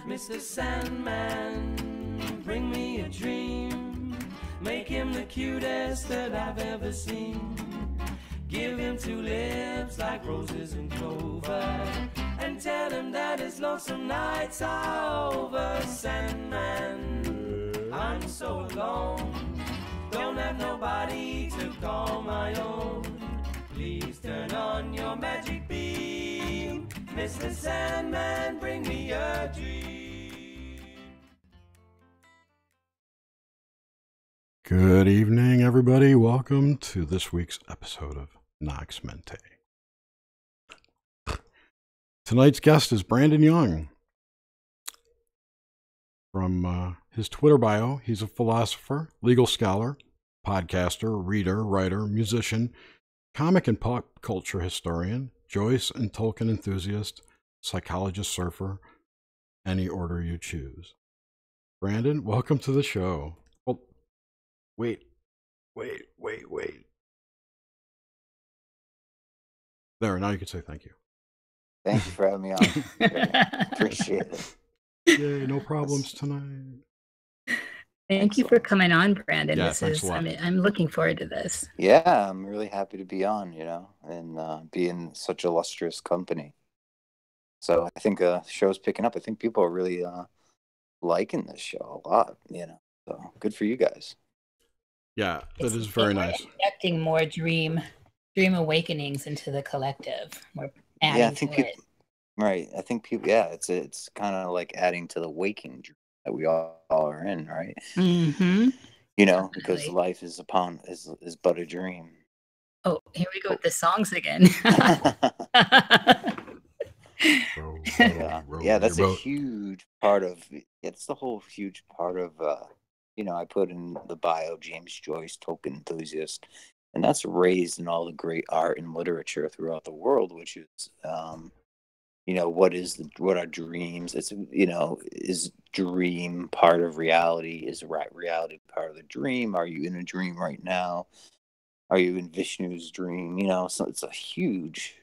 Mr. Sandman, bring me a dream. Make him the cutest that I've ever seen. Give him two lips like roses and clover, and tell him that his lonesome nights are over. Sandman, I'm so alone, don't have nobody to call my own. Please turn on your magic beam. Mr. Sandman, bring me a dream. Good evening, everybody. Welcome to this week's episode of Nox Mente. Tonight's guest is Brandon Young. From his Twitter bio, he's a philosopher, legal scholar, podcaster, reader, writer, musician, comic and pop culture historian, Joyce and Tolkien enthusiast, psychologist, surfer, any order you choose. Brandon, welcome to the show. Well, wait. There, now you can say thank you. Thank you for having me on. Appreciate it. Yay, no problems tonight. Thank you for coming on, Brandon. Yeah, this thanks is a lot. I'm looking forward to this. Yeah, I'm really happy to be on, and be in such illustrious company. So I think the show's picking up. I think people are really liking this show a lot, So good for you guys. Yeah, that is very nice. Injecting more dream awakenings into the collective. We're adding I think to people, it. right. I think people, it's kind of like adding to the waking dream that we all are in, right? Mm-hmm. Because life is but a dream. Oh, here we go with the songs again. That's a huge part of it's the whole huge part of I put in the bio James Joyce, Tolkien enthusiast, and that's raised in all the great art and literature throughout the world, which is what are dreams? It's is dream part of reality? Is reality part of the dream? Are you in a dream right now? Are you in Vishnu's dream? So it's a huge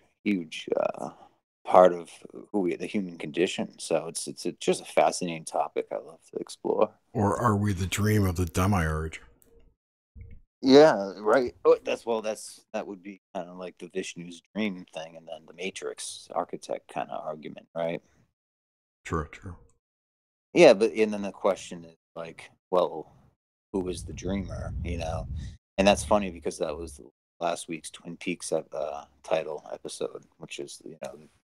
part of the human condition. So it's just a fascinating topic I love to explore. Or are we the dream of the demiurge? Yeah, right. Oh, that would be kind of like the Vishnu's dream thing, and then the Matrix architect kind of argument, right? True. Yeah, and then the question is like, well, who is the dreamer? And that's funny because that was last week's Twin Peaks title episode, which is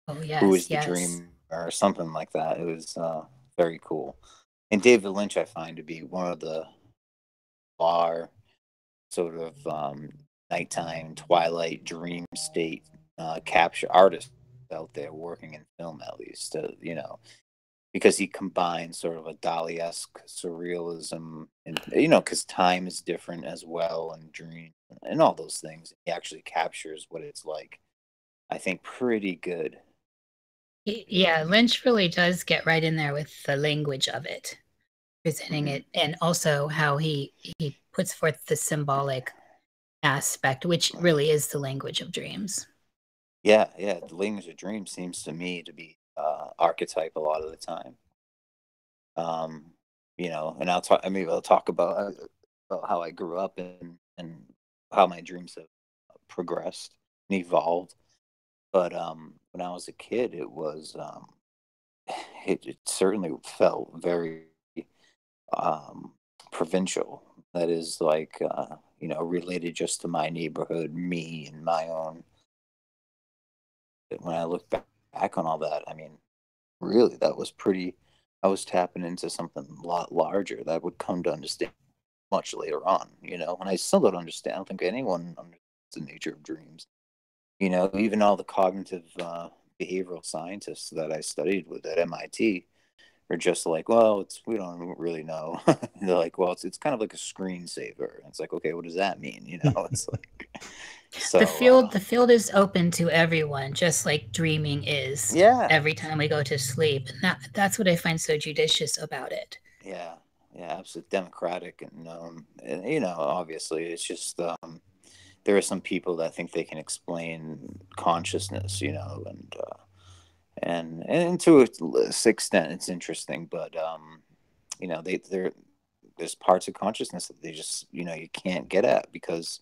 who is the dreamer or something like that. It was very cool. And David Lynch, I find to be one of the sort of nighttime twilight dream state capture artists out there working in film, at least, because he combines sort of a Dali-esque surrealism and because time is different as well, and dream and all those things. He actually captures what it's like, I think, pretty good. Yeah, Lynch really does get right in there with the language of it, presenting it, and also how he puts forth the symbolic aspect, which really is the language of dreams. Yeah, the language of dreams seems to me to be archetype a lot of the time. And I'll talk about how I grew up and how my dreams have progressed and evolved. But when I was a kid, it was it certainly felt very provincial. That is like related just to my neighborhood, me and my own. When I look back on all that, I mean, really, that was pretty. I was tapping into something a lot larger that I would come to understand much later on. And I still don't understand. I don't think anyone understands the nature of dreams. Even all the cognitive behavioral scientists that I studied with at MIT are just like, well, we don't really know. They're like, well, it's kind of like a screensaver. It's like, okay, what does that mean? It's like so, the field is open to everyone, just like dreaming is. Yeah. Every time we go to sleep, and that's what I find so judicious about it. Yeah, absolutely democratic, and obviously it's just there are some people that think they can explain consciousness, and to a extent it's interesting, but there's parts of consciousness that they just you can't get at, because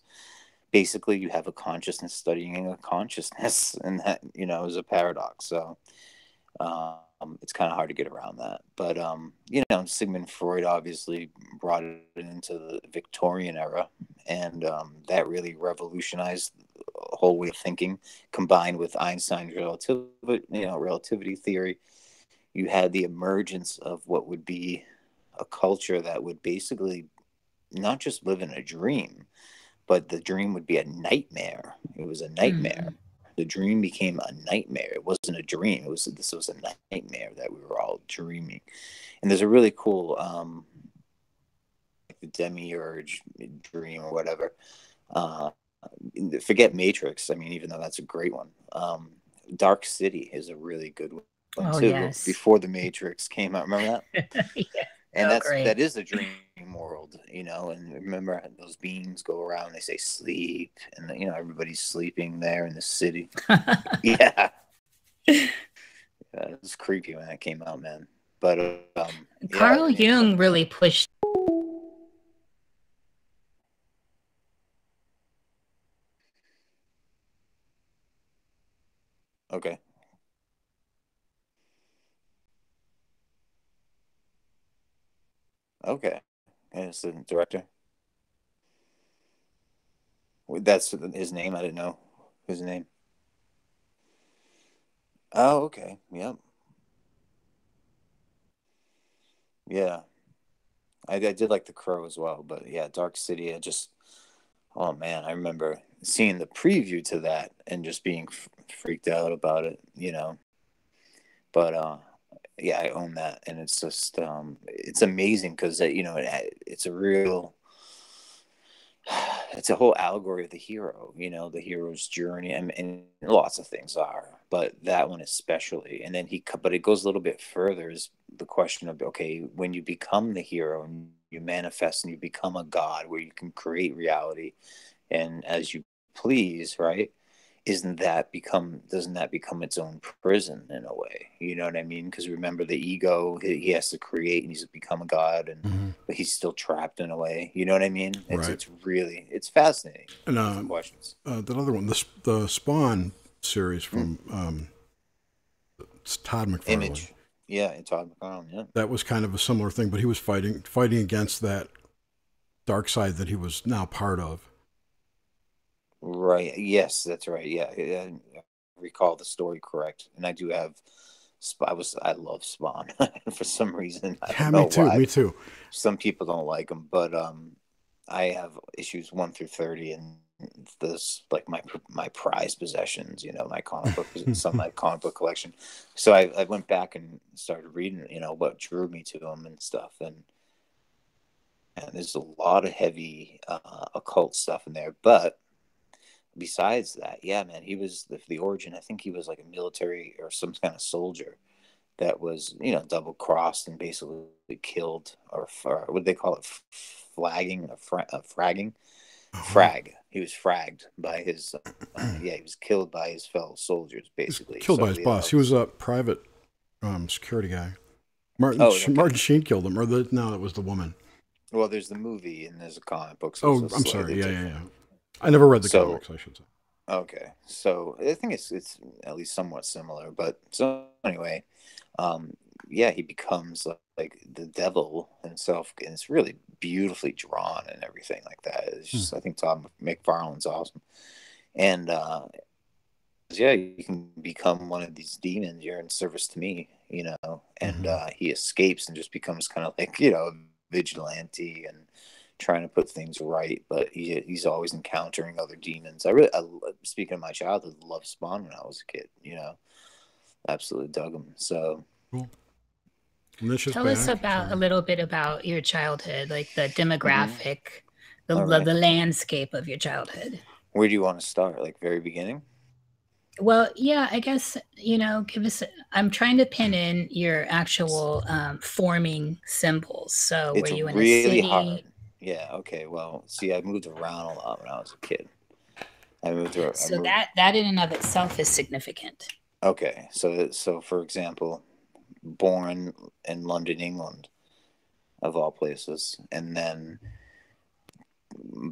basically you have a consciousness studying a consciousness, and that is a paradox. So it's kind of hard to get around that. But Sigmund Freud obviously brought it into the Victorian era, and that really revolutionized the whole way of thinking. Combined with Einstein's relativity theory, you had the emergence of what would be a culture that would basically not just live in a dream, but the dream would be a nightmare. It was a nightmare. Mm. The dream became a nightmare. It wasn't a dream. This was a nightmare that we were all dreaming. And there's a really cool the demiurge dream or whatever. Forget Matrix. I mean, even though that's a great one. Dark City is a really good one too. Yes. Before the Matrix came out, remember that? Yeah. And Great. that is the dream world, and remember those beings go around, they say sleep, and everybody's sleeping there in the city. Yeah. It was creepy when that came out, man. But Carl Jung really pushed. Okay. Okay. And it's the director. That's his name. I didn't know his name. Oh, okay. Yep. Yeah. I did like The Crow as well, but yeah, Dark City. Oh man, I remember seeing the preview to that and just being freaked out about it. But yeah, I own that, and it's just it's amazing because it's a real. It's a whole allegory of the hero, the hero's journey, and lots of things are, but that one especially. And then but it goes a little bit further, is the question of, okay, when you become the hero and you manifest and you become a god where you can create reality and as you please, right? Doesn't that become its own prison in a way? You know what I mean? Because remember, the ego, he has to create and he's become a god, and but he's still trapped in a way. You know what I mean? It's fascinating. And Questions. That other one, the Spawn series from Todd McFarlane. Image. Yeah, Todd McFarlane. Yeah, that was kind of a similar thing, but he was fighting against that dark side that he was now part of. Right. Yes, that's right. Yeah, I recall the story correct, and I do have. I love Spawn for some reason. I don't know why. Me too. Some people don't like him, but I have issues 1 through 30, and this like my prized possessions. My comic book, some of my comic book collection. So I went back and started reading. What drew me to him and stuff, and there's a lot of heavy occult stuff in there, but. Besides that, yeah, man, he was the origin. I think he was like a military or some kind of soldier that was, double crossed and basically killed, or what do they call it? Flagging, fragging, frag. He was fragged by his, he was killed by his fellow soldiers, basically. Killed by his boss. He was a private security guy. Martin Sheen killed him, no, it was the woman. Well, there's the movie and there's a comic book. So I'm sorry. Yeah. I never read the comics, I should say. Okay, so I think it's at least somewhat similar. But so anyway, he becomes like the devil himself, and it's really beautifully drawn and everything like that. It's just I think Todd McFarlane's awesome, and you can become one of these demons. You're in service to me, and he escapes and just becomes kind of like vigilante and trying to put things right, but he's always encountering other demons. Speaking of my childhood, loved Spawn when I was a kid. Absolutely dug him. So cool. Tell us a little bit about your childhood, like the demographic, the landscape of your childhood. Where do you want to start? Like very beginning? Well, yeah, I guess, give us, I'm trying to pin in your actual forming symbols. So it's were you in really a city? hard. Yeah, okay. Well, see, I moved around a lot when I was a kid. I moved to. So that in and of itself is significant. Okay, so for example, born in London, England, of all places, and then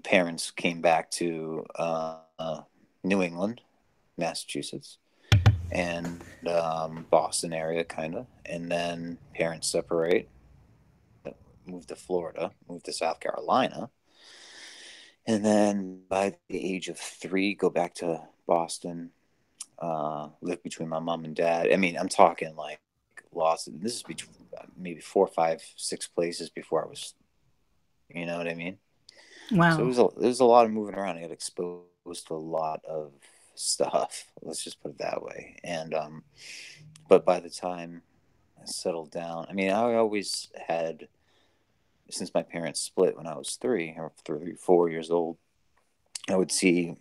parents came back to New England, Massachusetts, and Boston area, kind of, and then parents separate, moved to Florida, moved to South Carolina, and then by the age of 3, go back to Boston, live between my mom and dad. I mean, I'm talking like lost. This is between maybe 4, 5, 6 places before I was, you know what I mean? Wow. So it was a lot of moving around. I got exposed to a lot of stuff. Let's just put it that way. And but by the time I settled down, I mean, I always had, since my parents split when I was 3 or 4 years old, I would see,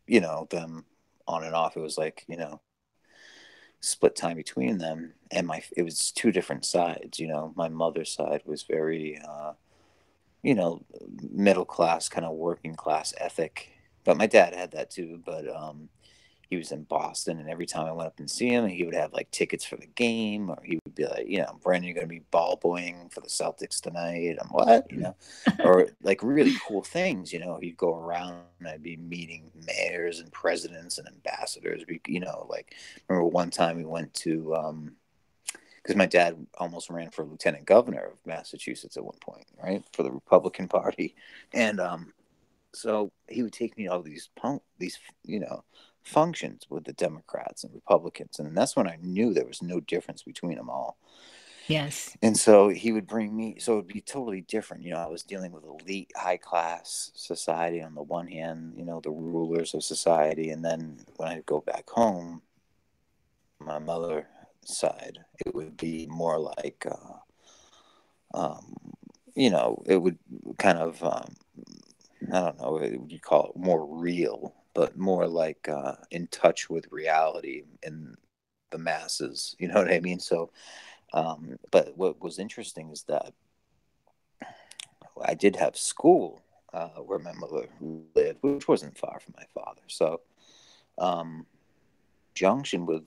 you know, them on and off. It was like, you know, split time between them, and it was 2 different sides. You know, my mother's side was very you know, middle class, kind of working class ethic, but my dad had that too. But he was in Boston, and every time I went up and see him, he would have like tickets for the game, or he would be like, you know, Brandon, you're going to be ball boying for the Celtics tonight. I'm what, you know, or like really cool things, you know, he'd go around and I'd be meeting mayors and presidents and ambassadors. You know, like, remember one time we went to, because my dad almost ran for lieutenant governor of Massachusetts at one point, right, for the Republican Party, and so he would take me to all these you know, functions with the Democrats and Republicans, and that's when I knew there was no difference between them all. Yes. And so he would bring me, so it would be totally different. You know, I was dealing with elite, high class society on the one hand, you know, the rulers of society, and then when I go back home, my mother side, it would be more like you know, it would kind of I don't know, you call it more real, but more like in touch with reality in the masses, you know what I mean? So but what was interesting is that I did have school where my mother lived, which wasn't far from my father. So junction with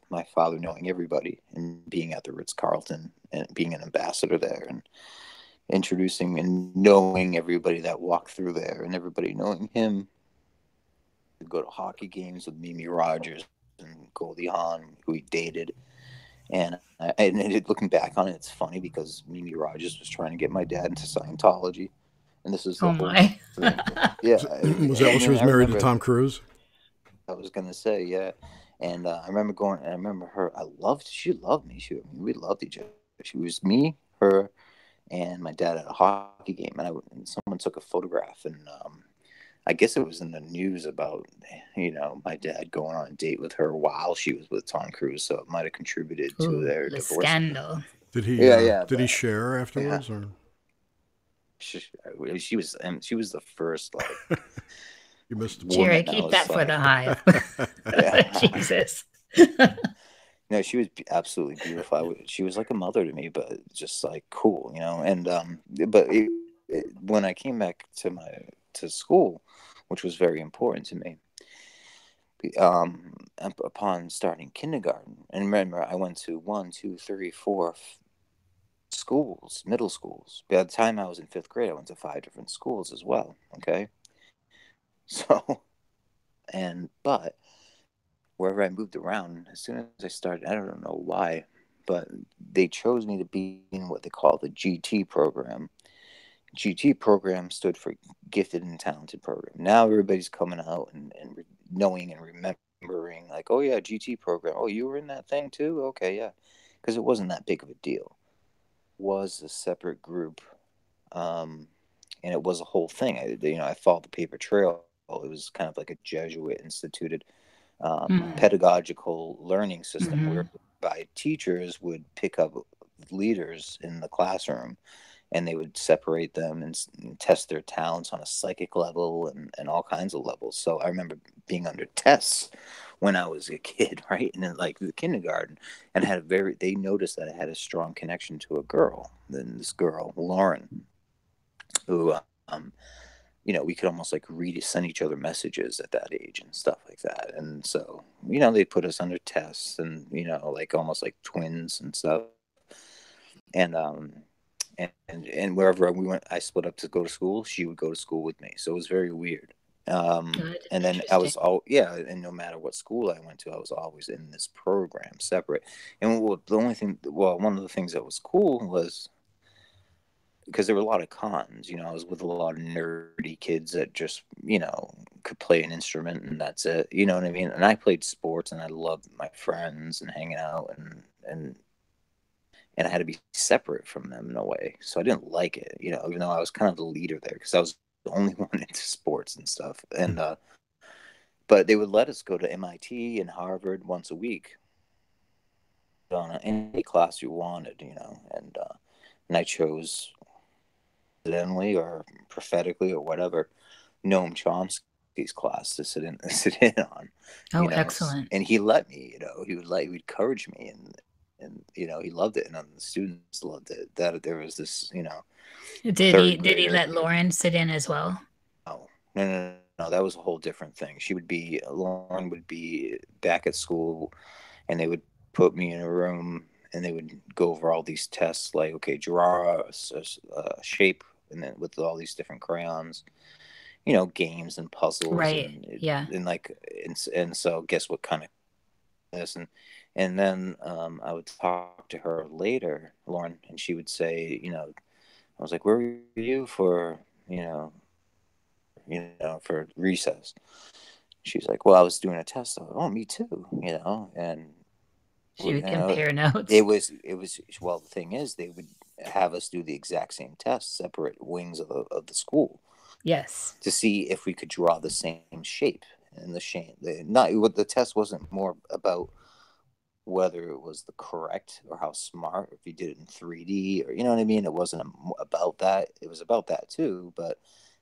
my father knowing everybody and being at the Ritz-Carlton and being an ambassador there and introducing and knowing everybody that walked through there and everybody knowing him. We'd go to hockey games with Mimi Rogers and Goldie Hawn, who he dated. And looking back on it, it's funny because Mimi Rogers was trying to get my dad into Scientology. And this is the whole my. thing. Yeah. Was that when she was married to Tom Cruise? I was going to say, yeah. And I remember going, and I remember her, she loved me. We loved each other. She was me, her, and my dad at a hockey game. And someone took a photograph, and I guess it was in the news about, you know, my dad going on a date with her while she was with Tom Cruise. So it might have contributed to their divorce. Scandal. Did he? Did he share afterwards, or? She was the first, like. You missed the Jerry, keep that for the hive. Jesus. No, she was absolutely beautiful. She was like a mother to me, but just like cool, you know. And but when I came back to school, which was very important to me, upon starting kindergarten, and remember, I went to 1, 2, 3, 4 schools, middle schools. By the time I was in 5th grade, I went to 5 different schools as well. Okay. So, but wherever I moved around, as soon as I started, I don't know why, but they chose me to be in what they call the GT program. GT program stood for Gifted and Talented Program. Now everybody's coming out and knowing and remembering, like, oh yeah, GT program. Oh, you were in that thing too? Okay, yeah. Because it wasn't that big of a deal. It was a separate group, and it was a whole thing. I followed the paper trail. It was kind of like a Jesuit instituted pedagogical learning system whereby teachers would pick up leaders in the classroom and they would separate them and test their talents on a psychic level and all kinds of levels. So I remember being under tests when I was a kid, right? And then like the kindergarten, and they noticed that I had a strong connection to a girl. Then this girl, Lauren, who we could almost like send each other messages at that age and stuff like that. And so, they put us under tests and, like almost like twins and stuff. And, and wherever we went, I split up to go to school. She would go to school with me. So it was very weird. Good. And then I was and no matter what school I went to, I was always in this program separate. And one of the things that was cool was, because there were a lot of cons, I was with a lot of nerdy kids that just, could play an instrument and that's it. You know what I mean? And I played sports and I loved my friends and hanging out and I had to be separate from them in a way. So I didn't like it, even though I was kind of the leader there because I was the only one into sports and stuff. And, but they would let us go to MIT and Harvard once a week on any class you wanted, and I chose, accidentally or prophetically or whatever, Noam Chomsky's class to sit in on. Oh, excellent! And he let me, he would encourage me, and he loved it, and the students loved it. That there was this, Did he let Lauren sit in as well? No, that was a whole different thing. Lauren would be back at school, and they would put me in a room, and they would go over all these tests, like, okay, draw a shape, and then with all these different crayons, games and puzzles, right? And so guess what kind of this, and then I would talk to her later, Lauren, and she would say, I was like, where were you for, for recess? She's like, well, I was doing a test. Like, oh, me too, and she would compare notes. It was well, the thing is, they would have us do the exact same test, separate wings of the school. Yes. To see if we could draw the same shape and the shape. The test wasn't more about whether it was the correct or how smart, or if you did it in 3D, or you know what I mean. It wasn't about that. It was about that too, but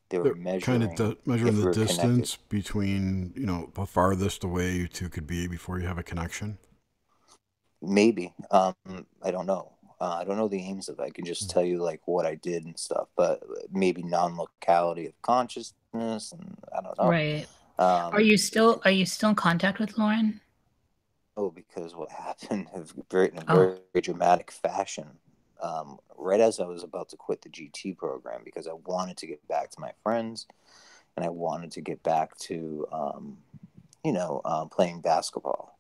they were measuring the distance between, the farthest away you two could be before you have a connection. Maybe. I don't know. I don't know the aims of it. I can just tell you like what I did and stuff, but maybe non-locality of consciousness, and I don't know. Right. Are you still in contact with Lauren? Oh, because what happened in a very dramatic fashion. Right as I was about to quit the GT program, because I wanted to get back to my friends, and I wanted to get back to, playing basketball,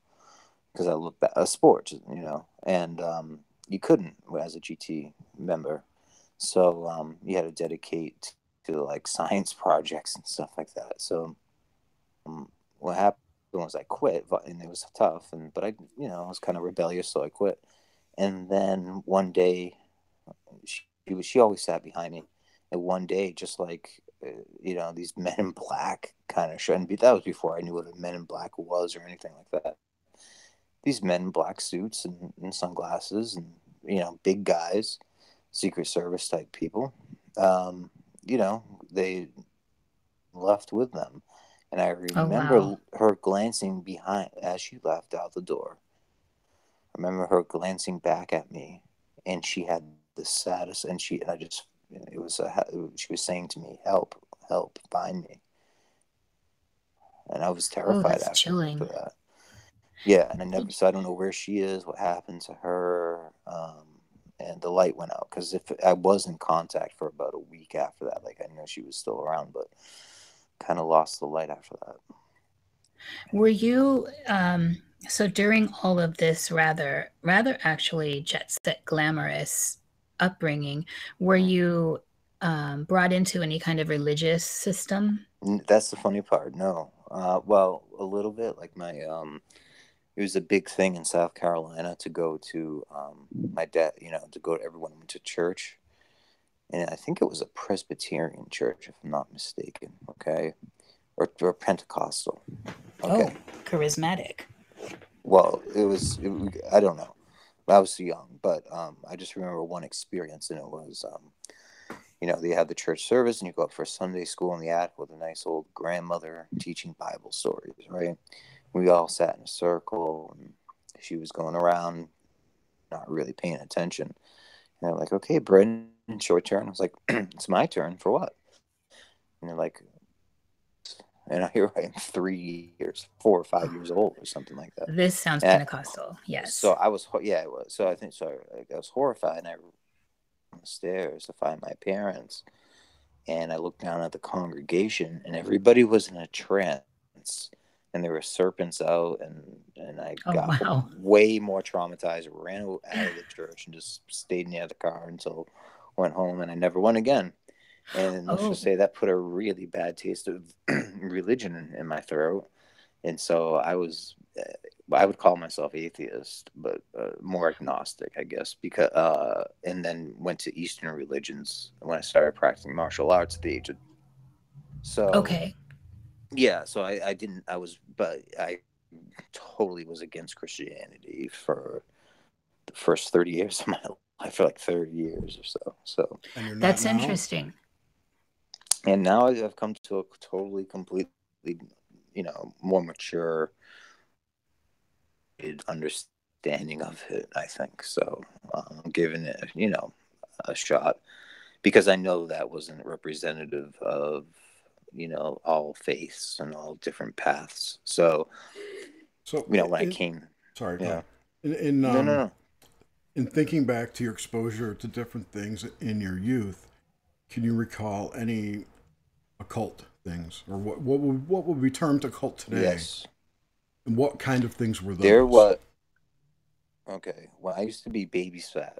because I looked at sports, and you couldn't as a GT member, so you had to dedicate to like science projects and stuff like that. So what happened was I quit, and it was tough, but I was kind of rebellious, so I quit. And then one day, she always sat behind me, and one day, just like these Men in Black kind of show, and that was before I knew what a Men in Black was or anything like that. These men in black suits and sunglasses, and big guys, Secret Service type people, they left with them. And I remember her glancing behind as she left out the door. I remember her glancing back at me, and she had the saddest, she was saying to me, help, find me. And I was terrified after that. Yeah, and I don't know where she is, what happened to her, and the light went out, because if I was in contact for about a week after that, like I know she was still around, but kind of lost the light after that. Were you so during all of this rather actually jet set glamorous upbringing, were you brought into any kind of religious system? That's the funny part. No. Well, a little bit. Like it was a big thing in South Carolina to go to my dad, to go to, everyone went to church. And I think it was a Presbyterian church, if I'm not mistaken. Okay. Or Pentecostal. Okay. Oh, charismatic. Well, I don't know. I was young, but I just remember one experience, and it was, they had the church service, and you go up for Sunday school in the attic with a nice old grandmother teaching Bible stories, right? We all sat in a circle, and she was going around, not really paying attention. And they're like, okay, Brendan, it's your turn. I was like, it's my turn for what? like, and here I am 4 or 5 years old or something like that. This sounds And Pentecostal. Yes. So I was, yeah, it was. So I think, so I was horrified, and I ran on the stairs to find my parents, and I looked down at the congregation, and everybody was in a trance, and there were serpents out, and I got way more traumatized, ran out of the church, and just stayed near the car until I went home, and I never went again. And let's just say that put a really bad taste of religion in my throat. And so I would call myself atheist, but more agnostic, I guess, because and then went to Eastern religions when I started practicing martial arts at the age of. So okay. Yeah, so but I totally was against Christianity for the first 30 years of my life, for like 30 years or so. So and you're not that's now? Interesting. And now I've come to a totally, completely, more mature understanding of it, I think. So I'm giving it, a shot, because I know that wasn't representative of, all faiths and all different paths. So when I came. Sorry, Yeah. No. In thinking back to your exposure to different things in your youth, can you recall any occult things, or what would be termed occult today? Yes. And what kind of things were those? Okay. Well, I used to be babysat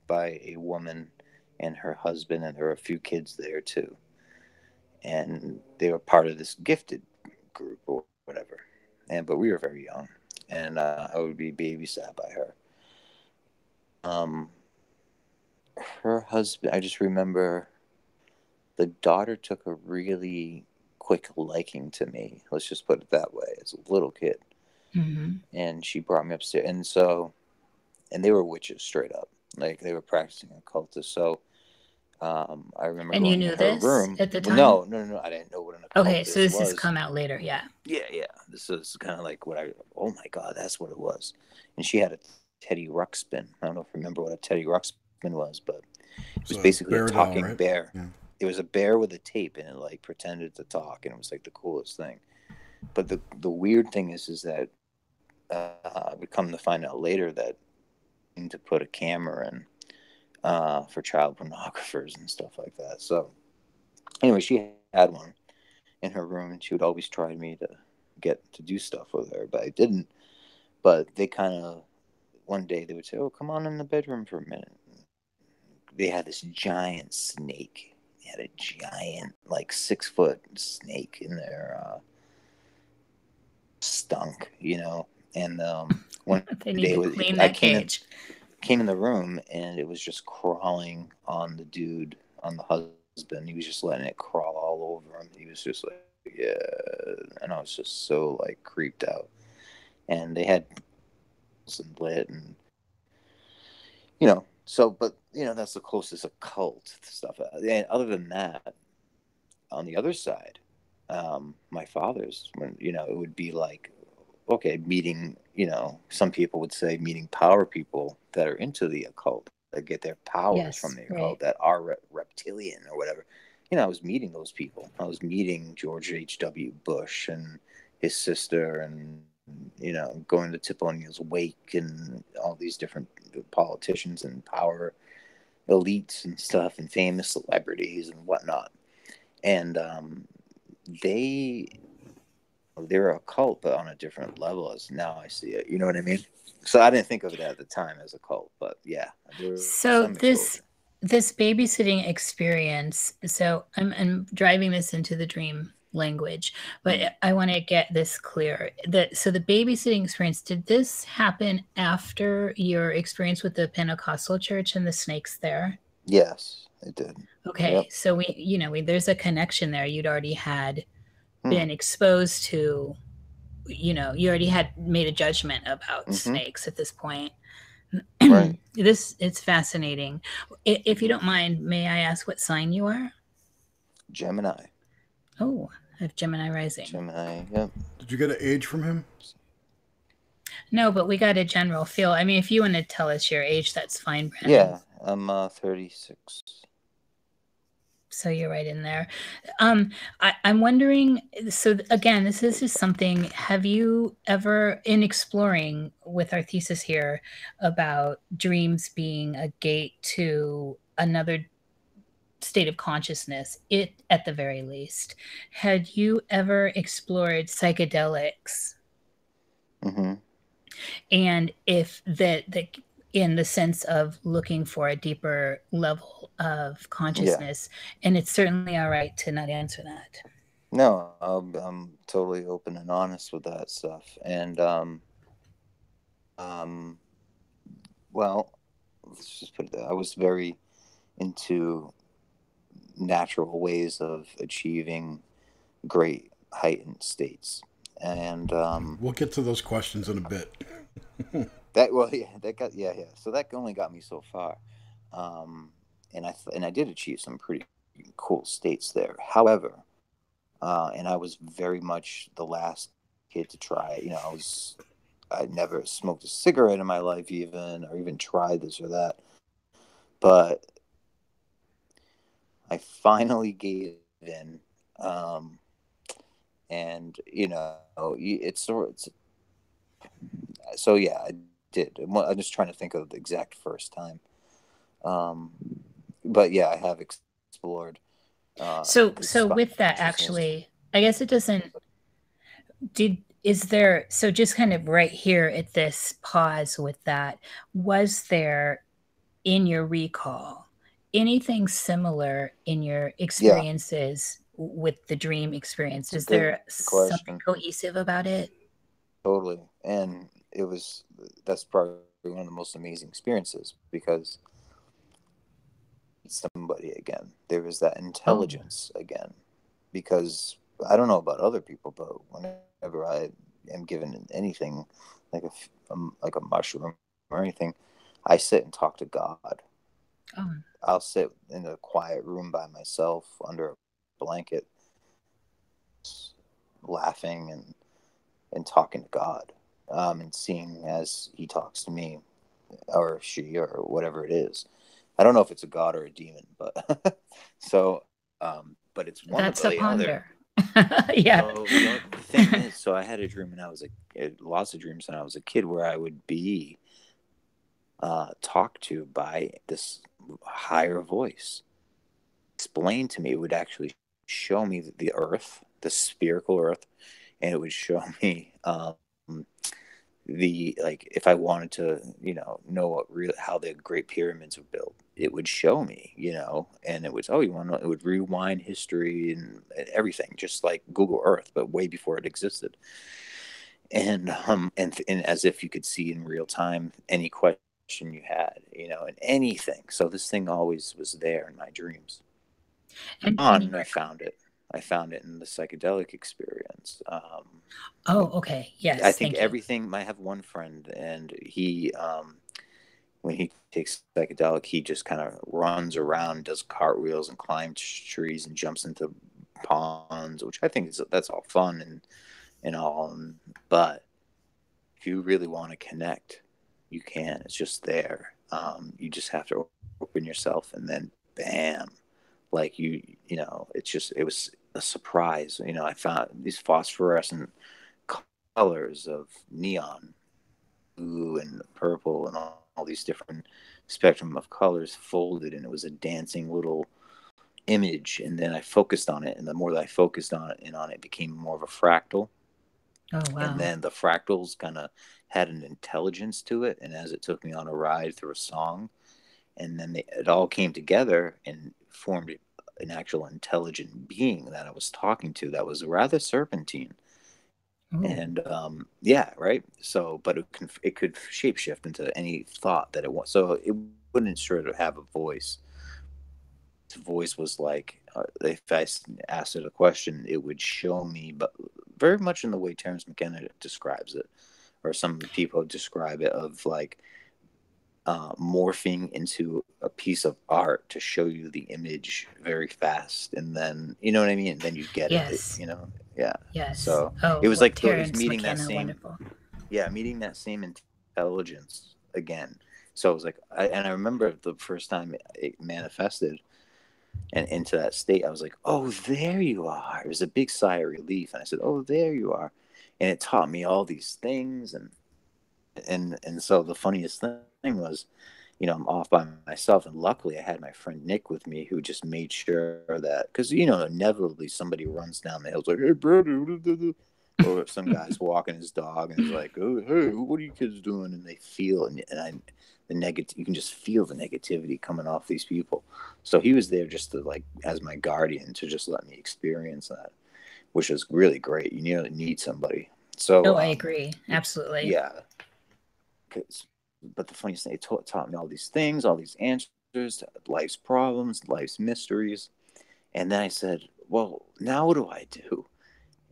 by a woman and her husband, and there were a few kids there too. And they were part of this gifted group or whatever. But we were very young, and I would be babysat by her. Her husband, I just remember the daughter took a really quick liking to me. Let's just put it that way, as a little kid. Mm-hmm. And she brought me upstairs. And they were witches, straight up. Like, they were practicing occultists. So I remember going in her room at the time. No, I didn't know what an occultist was. Okay, so this has come out later. Yeah. This is kind of like oh my God, that's what it was. And she had a Teddy Ruxpin. I don't know if you remember what a Teddy Ruxpin was, but it was basically a talking bear. Yeah. It was a bear with a tape, and it like pretended to talk, and it was like the coolest thing. But the weird thing is that we come to find out later that to put a camera in for child pornographers and stuff like that. So anyway, she had one in her room, and she would always try me to get to do stuff with her, but I didn't. But they kind of, one day they would say, "Oh, come on in the bedroom for a minute." They had this giant snake. They had a giant, like 6-foot snake in their stunk, And one day I came in the room, and it was just crawling on the dude, on the husband. He was just letting it crawl all over him. He was just like, yeah. And I was just so like creeped out. And they had some lit, and so, but that's the closest occult stuff. And other than that, on the other side, my father's, when it would be like, okay, meeting, some people would say meeting power people that are into the occult, that get their powers from the occult, that are reptilian or whatever. I was meeting those people. I was meeting George H.W. Bush and his sister, and going to Tip O'Neill's wake, and all these different politicians and power elites and stuff, and famous celebrities and whatnot. And they're a cult, but on a different level as now I see it. You know what I mean? So I didn't think of it at the time as a cult, but yeah. So this babysitting experience, so I'm driving this into the dream language, but I want to get this clear. So the babysitting experience, did this happen after your experience with the Pentecostal church and the snakes there? Yes, it did. Okay. Yep. So there's a connection there. You'd already had been exposed to, you already had made a judgment about snakes at this point. Right. It's fascinating. If you don't mind, may I ask what sign you are? Gemini. Oh, I have Gemini rising. Gemini, yep. Did you get an age from him? No, but we got a general feel. I mean, if you want to tell us your age, that's fine, Brandon. Yeah, I'm 36. So you're right in there. I'm wondering, so again, this is just something, have you ever, in exploring with our thesis here about dreams being a gate to another state of consciousness, it at the very least, had you ever explored psychedelics? Mm-hmm. And if that in the sense of looking for a deeper level of consciousness, and it's certainly all right to not answer that. No, I'm totally open and honest with that stuff. And um, well, let's just put it that I was very into natural ways of achieving great heightened states, and We'll get to those questions in a bit. So that only got me so far, and I did achieve some pretty cool states there. However, and I was very much the last kid to try it. I never smoked a cigarette in my life, or even tried this or that. But I finally gave in, and it's so yeah, I did. I'm just trying to think of the exact first time. But yeah, I have explored. So with that, actually, I guess it doesn't. Is there, so just kind of right here at this pause with that, was there in your recall anything similar in your experiences with the dream experience? Is there something cohesive about it? Totally. And that's probably one of the most amazing experiences, because somebody again, there was that intelligence again, because I don't know about other people, but whenever I am given anything like a mushroom or anything, I sit and talk to God. I'll sit in a quiet room by myself under a blanket, laughing and talking to God, and seeing as he talks to me, or she, or whatever it is. I don't know if it's a god or a demon, but but it's one That's of a the ponder. other. Yeah. So the thing is, so I had a dream, and lots of dreams when I was a kid, where I would be talked to by this higher voice, explain to me. It would actually show me the earth, the spherical earth, and it would show me if I wanted to, know how the Great Pyramids were built, it would show me, and it was, oh, you want to know, it would rewind history and everything, just like Google Earth, but way before it existed. And as if you could see in real time any question you had, and anything. So this thing always was there in my dreams. And I found it. I found it in the psychedelic experience. Okay. Yes. I think everything. I have one friend, and he, when he takes psychedelic, he just kind of runs around, does cartwheels, and climbs trees, and jumps into ponds, which I think that's all fun and all. But if you really want to connect, you can. It's just there. You just have to open yourself, and then bam, like it was a surprise. I found these phosphorescent colors of neon, blue and purple, and all these different spectrum of colors folded, and it was a dancing little image. And then I focused on it, and the more that I focused on it, it became more of a fractal. Oh, wow. And then the fractals kind of had an intelligence to it, and as it took me on a ride through a song, and then it all came together and formed an actual intelligent being that I was talking to, that was rather serpentine. Ooh. And right. So, but it could shapeshift into any thought that it wants. So it wouldn't sort of have a voice. Its voice was like, if I asked it a question, it would show me, but very much in the way Terence McKenna describes it, or some people describe it, of like morphing into a piece of art to show you the image very fast, and then you know what I mean, and then you get it. Yes. So it was like it was meeting McKenna, that same wonderful. Meeting that same intelligence again. So it was like, I remember the first time it manifested, and into that state, I was like, oh, there you are. It was a big sigh of relief. And I said, oh, there you are. And it taught me all these things. And so the funniest thing was, I'm off by myself. And luckily I had my friend Nick with me, who just made sure that, because, inevitably somebody runs down the hills like, hey, brother. Or some guy's walking his dog and he's like, oh, hey, what are you kids doing? And they feel, the negative, you can just feel the negativity coming off these people. So he was there just to, like, as my guardian, to just let me experience that, which was really great. You need somebody. So, Oh, I agree. Absolutely. yeah. But the funniest thing, it taught me all these things, all these answers to life's problems, life's mysteries. And then I said, well, now what do I do?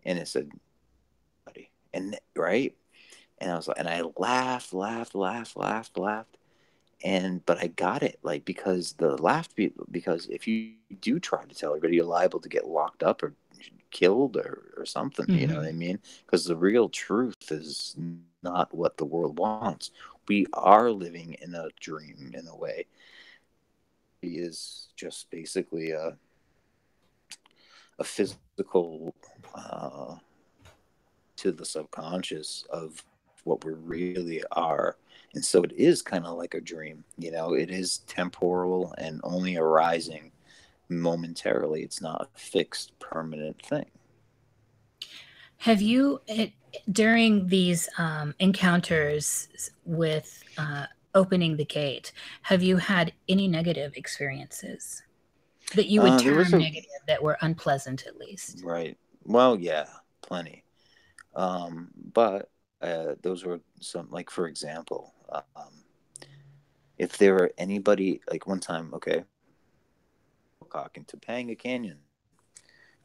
And it said, buddy. And right. And I was like, and I laughed. But I got it, like, because because if you do try to tell everybody, you're liable to get locked up or killed or something. You know what I mean? Because the real truth is not what the world wants. We are living in a dream, in a way. He is just basically a physical to the subconscious of what we really are. And so it is kind of like a dream. It is temporal and only arising momentarily. It's not a fixed, permanent thing. Have you, during these encounters with opening the gate, have you had any negative experiences that you would term negative, that were unpleasant, at least? Right. Well, yeah, plenty. But those were some, like, for example, if there were anybody, like, one time, okay, in Topanga Canyon.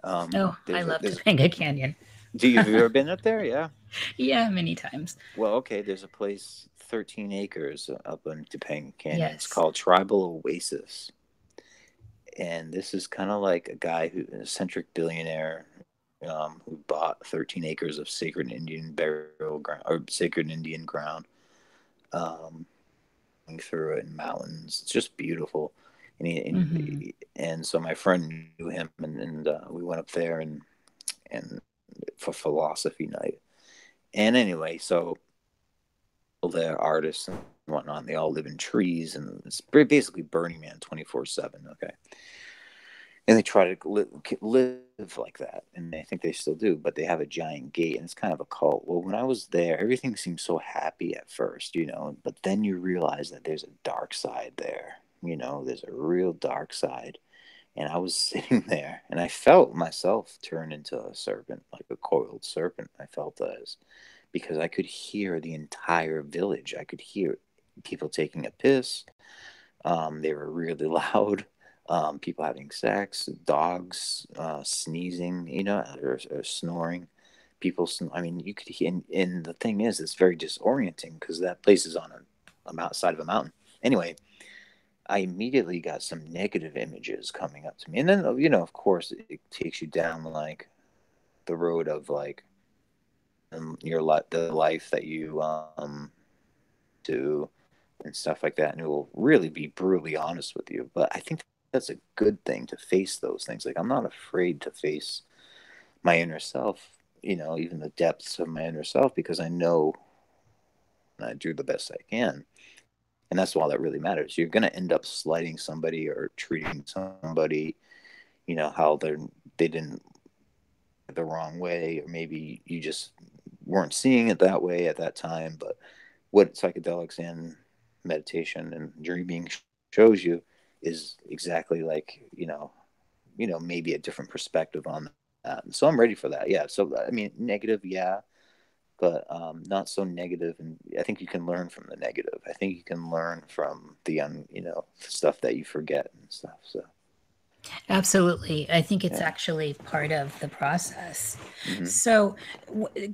I love Topanga Canyon. Have you ever been up there? Yeah. Yeah, many times. Well, okay, there's a place, 13 acres up in Topanga Canyon. Yes. It's called Tribal Oasis. And this is kind of like a guy an eccentric billionaire, who bought 13 acres of sacred Indian burial ground, or sacred Indian ground, through it in mountains. It's just beautiful. And so my friend knew him, and we went up there and for philosophy night. And anyway, so they're artists and whatnot. They all live in trees, and it's basically Burning Man 24/7. Okay. And they try to live like that, and I think they still do, but they have a giant gate, and it's kind of a cult. Well, when I was there, everything seemed so happy at first, but then you realize that there's a dark side there. There's a real dark side. And I was sitting there, and I felt myself turn into a serpent, like a coiled serpent. I felt as, because I could hear the entire village. I could hear people taking a piss. They were really loud. People having sex, dogs sneezing, or snoring. People, you could hear. And the thing is, it's very disorienting because that place is on a side of a mountain. Anyway, I immediately got some negative images coming up to me. And then, of course, it takes you down, like, the road of, like, the life that you do and stuff like that. And it will really be brutally honest with you. But I think that's a good thing, to face those things. Like, I'm not afraid to face my inner self, even the depths of my inner self, because I know I do the best I can. And that's all that really matters. You're going to end up slighting somebody or treating somebody, how they didn't the wrong way, or maybe you just weren't seeing it that way at that time. But what psychedelics and meditation and dreaming shows you is exactly like, maybe a different perspective on that. And so I'm ready for that. Yeah. So, negative, yeah, but not so negative. And I think you can learn from the negative. I think you can learn from the stuff that you forget and stuff. So absolutely, I think it's actually part of the process. So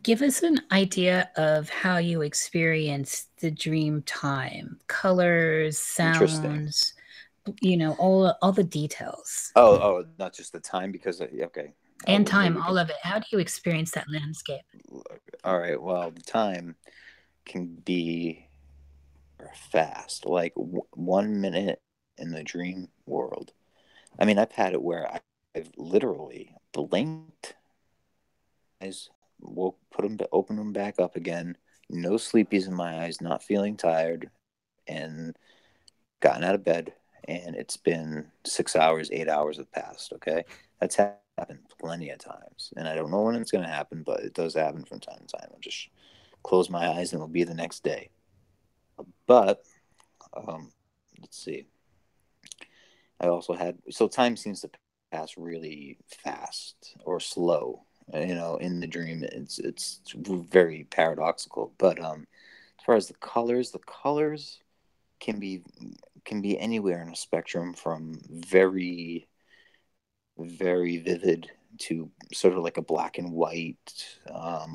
give us an idea of how you experience the dream time, colors, sounds, all the details. Oh, not just the time, because okay. And time, all of it. How do you experience that landscape? All right. Well, the time can be fast. Like 1 minute in the dream world, I mean, I've had it where I've literally blinked, eyes, woke, open them back up again, no sleepies in my eyes, not feeling tired, and gotten out of bed, and it's been 6 hours, 8 hours have passed. Okay, that's happened plenty of times, and I don't know when it's going to happen, but it does happen from time to time. I'll just close my eyes, and it'll be the next day. But let's see. I also had so time seems to pass really fast or slow. In the dream, it's very paradoxical. But as far as the colors can be can be anywhere in a spectrum from very very vivid to sort of like a black and white,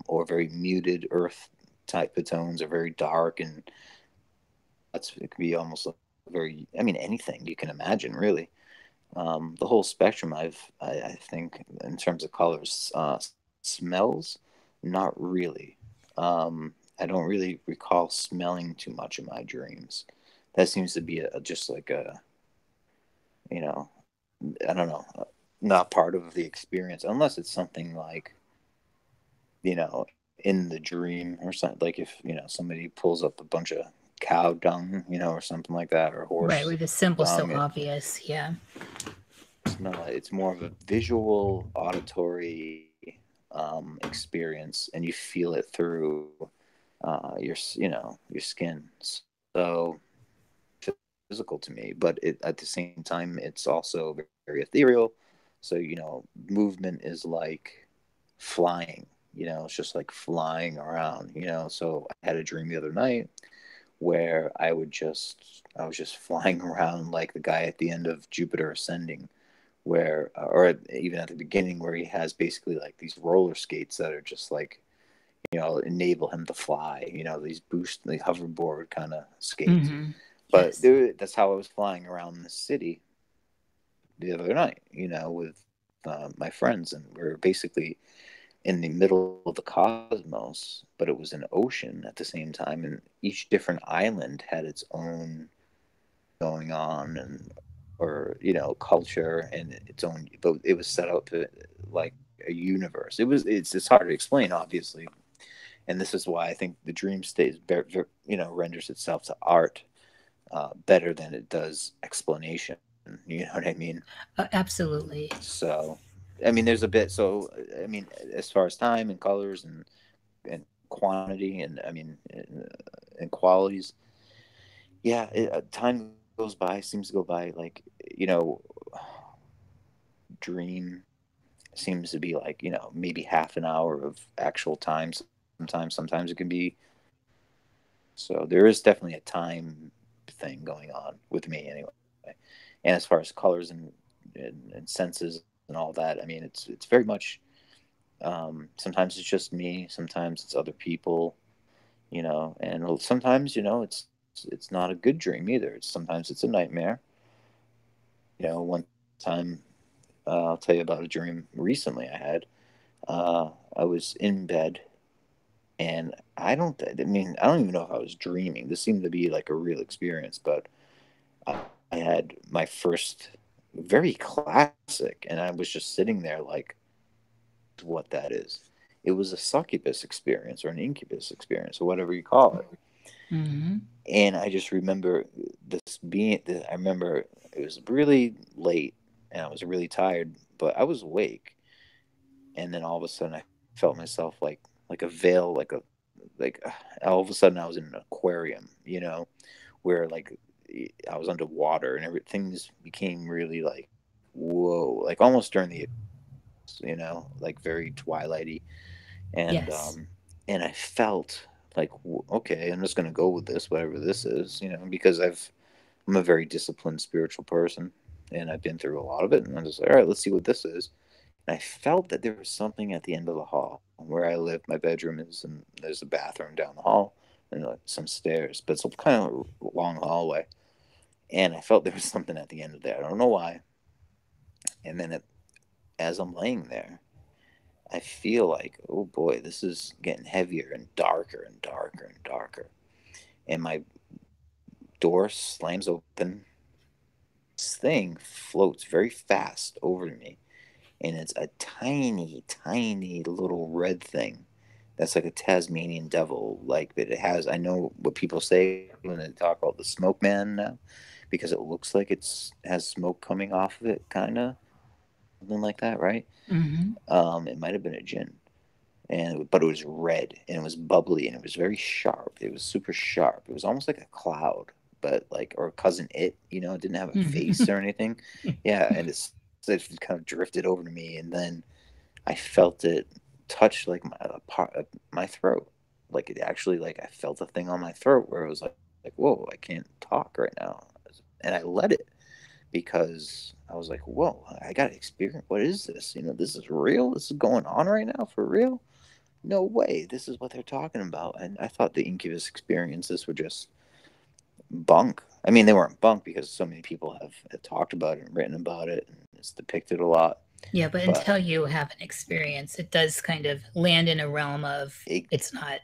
or very muted earth type of tones, or very dark, and it could be almost like very, I mean, anything you can imagine really. The whole spectrum. I think in terms of colors, smells, not really. I don't really recall smelling too much in my dreams. That seems to be just like a, you know, I don't know, not part of the experience unless it's something like, in the dream or something. Like if somebody pulls up a bunch of cow dung, or something like that, or Right, horse where the symbol's so dung. obvious. Yeah. Smell it. It's more of a visual, auditory experience, and you feel it through your skin. So physical to me, but at the same time, it's also very ethereal. So movement is like flying. It's just like flying around. So I had a dream the other night where I was just flying around like the guy at the end of Jupiter Ascending, where or even at the beginning, where he has basically like these roller skates that are just like enable him to fly, these boost, the hoverboard kind of skates. Mm-hmm. But Yes. that's how I was flying around the city the other night, with my friends, and we are basically in the middle of the cosmos, but it was an ocean at the same time, and each different island had its own going on, and or culture and its own, but it was set up like a universe. It's hard to explain, obviously, and this is why I think the dream state renders itself to art better than it does explanation. You know what I mean? Absolutely. So, I mean, there's a bit. So, I mean, as far as time and colors and quantity, and I mean, and qualities, yeah, time goes by, seems to go by like, dream seems to be like, maybe half an hour of actual time. Sometimes it can be. So there is definitely a time thing going on with me anyway. And as far as colors and senses and all that, I mean, it's very much. Sometimes it's just me. Sometimes it's other people. And sometimes it's not a good dream either. Sometimes it's a nightmare. One time, I'll tell you about a dream recently I had. I was in bed, and I mean, I don't even know if I was dreaming. This seemed to be like a real experience, but I had my first very classic, and I was just sitting there like, what that is. It was a succubus experience or an incubus experience or whatever you call it. Mm-hmm. And I just remember I remember it was really late, and I was really tired, but I was awake. And then all of a sudden I felt myself like a veil, like all of a sudden I was in an aquarium, where like I was underwater, and everything became really like, whoa, like almost during the, like very twilighty. and Yes. um and I felt like, okay, I'm just gonna go with this, whatever this is, because I'm a very disciplined spiritual person, and I've been through a lot of it, and I'm just like, all right, let's see what this is. And I felt that there was something at the end of the hall where I live. My bedroom is, and there's a bathroom down the hall, and like some stairs, but it's a kind of long hallway. And I felt there was something at the end of there. I don't know why. And then as I'm laying there, I feel like, oh boy, this is getting heavier and darker and darker and darker. And my door slams open. thing floats very fast over to me, and it's a tiny, tiny little red thing. That's like a Tasmanian devil, like that. It has. I know what people say when they talk about the smoke man now, because it looks like has smoke coming off of it, kind of something like that, right? Mm-hmm. It might have been a gin, but it was red and it was bubbly and it was very sharp. It was super sharp. It was almost like a cloud, but like, or a cousin it. It didn't have a face or anything. Yeah, and it kind of drifted over to me, and then I felt it touch like my throat. Like it actually, like I felt a thing on my throat where it was like whoa, I can't talk right now, and I let it because I was like, whoa, I got to experience. What is this? This is real. This is going on right now for real. No way. This is what they're talking about. And I thought the Incubus experiences were just bunk. I mean, they weren't bunk because so many people have talked about it and written about it, and it's depicted a lot. Yeah, but until you have an experience, it does kind of land in a realm of it's not,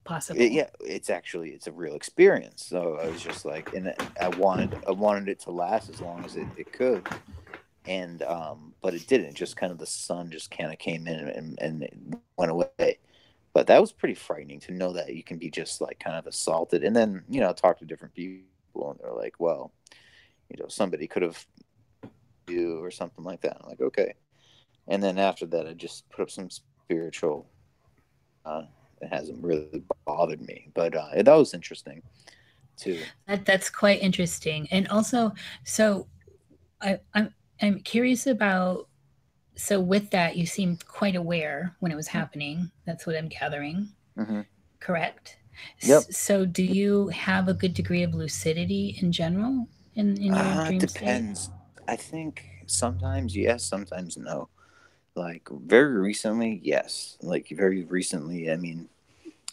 possible. It's a real experience. So I was just like, and I wanted it to last as long as it could. And but it didn't. Just kind of the sun just kind of came in and it went away. But that was pretty frightening to know that you can be just like kind of assaulted. And then talk to different people, and they're like, well, somebody could have you or something like that. I'm like, okay. And then after that, I just put up some spiritual. It hasn't really bothered me, but that was interesting too. That's quite interesting. And also, so I'm curious about. So with that, you seemed quite aware when it was happening. That's what I'm gathering. Mm-hmm. Correct? Yep. So do you have a good degree of lucidity in general in your dream depends. state? I think sometimes yes, sometimes no. Like very recently, yes. Like very recently, I mean,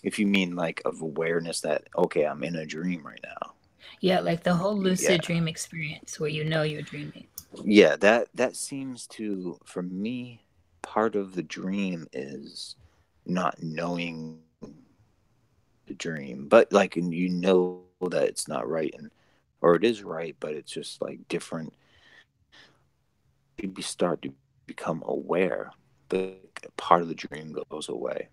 if you mean like of awareness that, okay, I'm in a dream right now. Yeah, like the whole lucid dream experience where you're dreaming. Yeah, that seems to, for me, part of the dream is not knowing the dream, but like that it's not right, or it is right, but it's just like different. You start to become aware, the part of the dream goes away,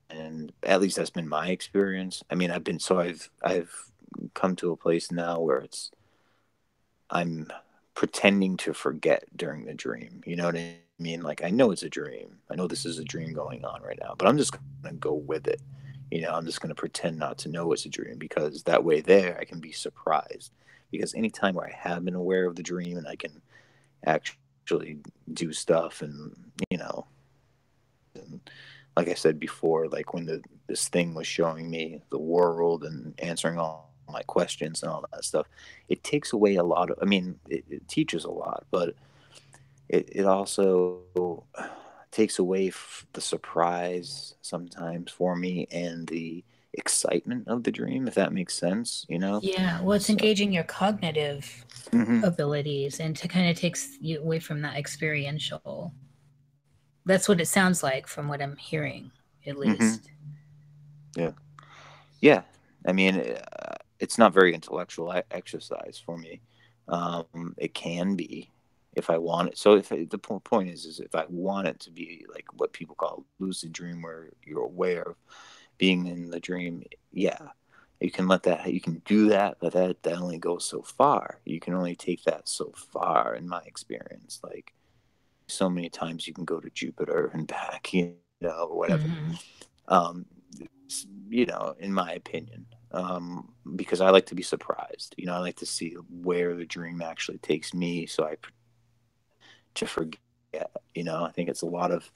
and at least that's been my experience. I mean, I've come to a place now where I'm pretending to forget during the dream. You know what I mean? Like I know it's a dream. I know this is a dream going on right now, but I'm just gonna go with it. I'm just gonna pretend not to know it's a dream, because that way there I can be surprised. Because anytime where I have been aware of the dream and I can actually do stuff, and and like I said before, like when this thing was showing me the world and answering all my questions and all that stuff, it takes away a lot of, I mean, it teaches a lot, but it also takes away the surprise sometimes for me, and the excitement of the dream, if that makes sense. Yeah, well, it's engaging your cognitive abilities, and to kind of takes you away from that experiential. That's what it sounds like from what I'm hearing, at least. Yeah. I mean, it's not very intellectual exercise for me. It can be if I want it. So the point is if I want it to be like what people call lucid dream, where you're aware of being in the dream, yeah, you can you can do that, but that only goes so far. You can only take that so far, in my experience. Like so many times you can go to Jupiter and back, or whatever. In my opinion, because I like to be surprised. I like to see where the dream actually takes me, so to forget. I think it's a lot of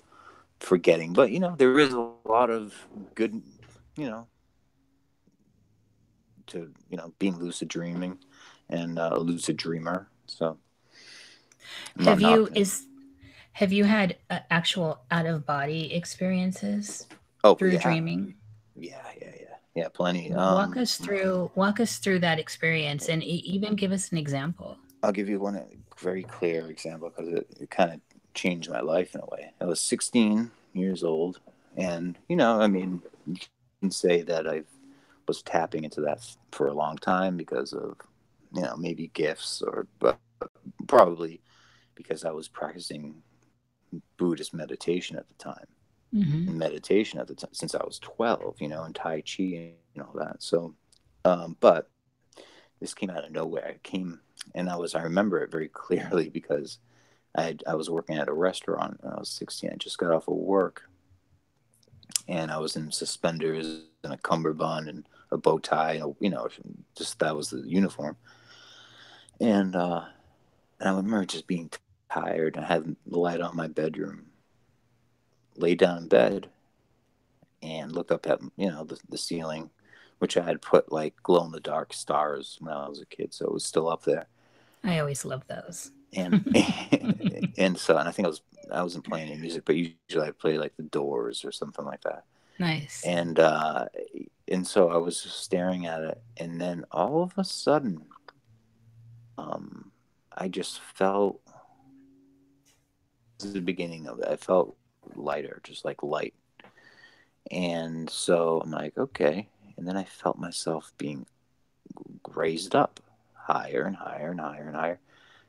forgetting, but there is a lot of good, to being lucid dreaming and a lucid dreamer. So, have you had actual out of body experiences through dreaming? Yeah, plenty. Walk us through that experience, and even give us an example. I'll give you one very clear example, because it kind of changed my life in a way. I was 16 years old, and I mean, you can say that I was tapping into that for a long time because of maybe gifts, but probably because I was practicing Buddhist meditation at the time. Mm-hmm. Meditation at the time since I was 12, and Tai Chi and all that. So, but this came out of nowhere. It came, and I remember it very clearly because I was working at a restaurant when I was 16. I just got off of work, and I was in suspenders and a cummerbund and a bow tie, just that was the uniform. And I remember just being tired. I had the light on my bedroom, laid down in bed, and looked up at the ceiling, which I had put like glow in the dark stars when I was a kid, so it was still up there. I always love those. And and I think I wasn't playing any music, but usually I play like the Doors or something like that. Nice. And so I was just staring at it, and then all of a sudden, I just felt, this is the beginning of it. I felt lighter, just like light. And so I'm like, okay. And then I felt myself being raised up higher and higher and higher and higher.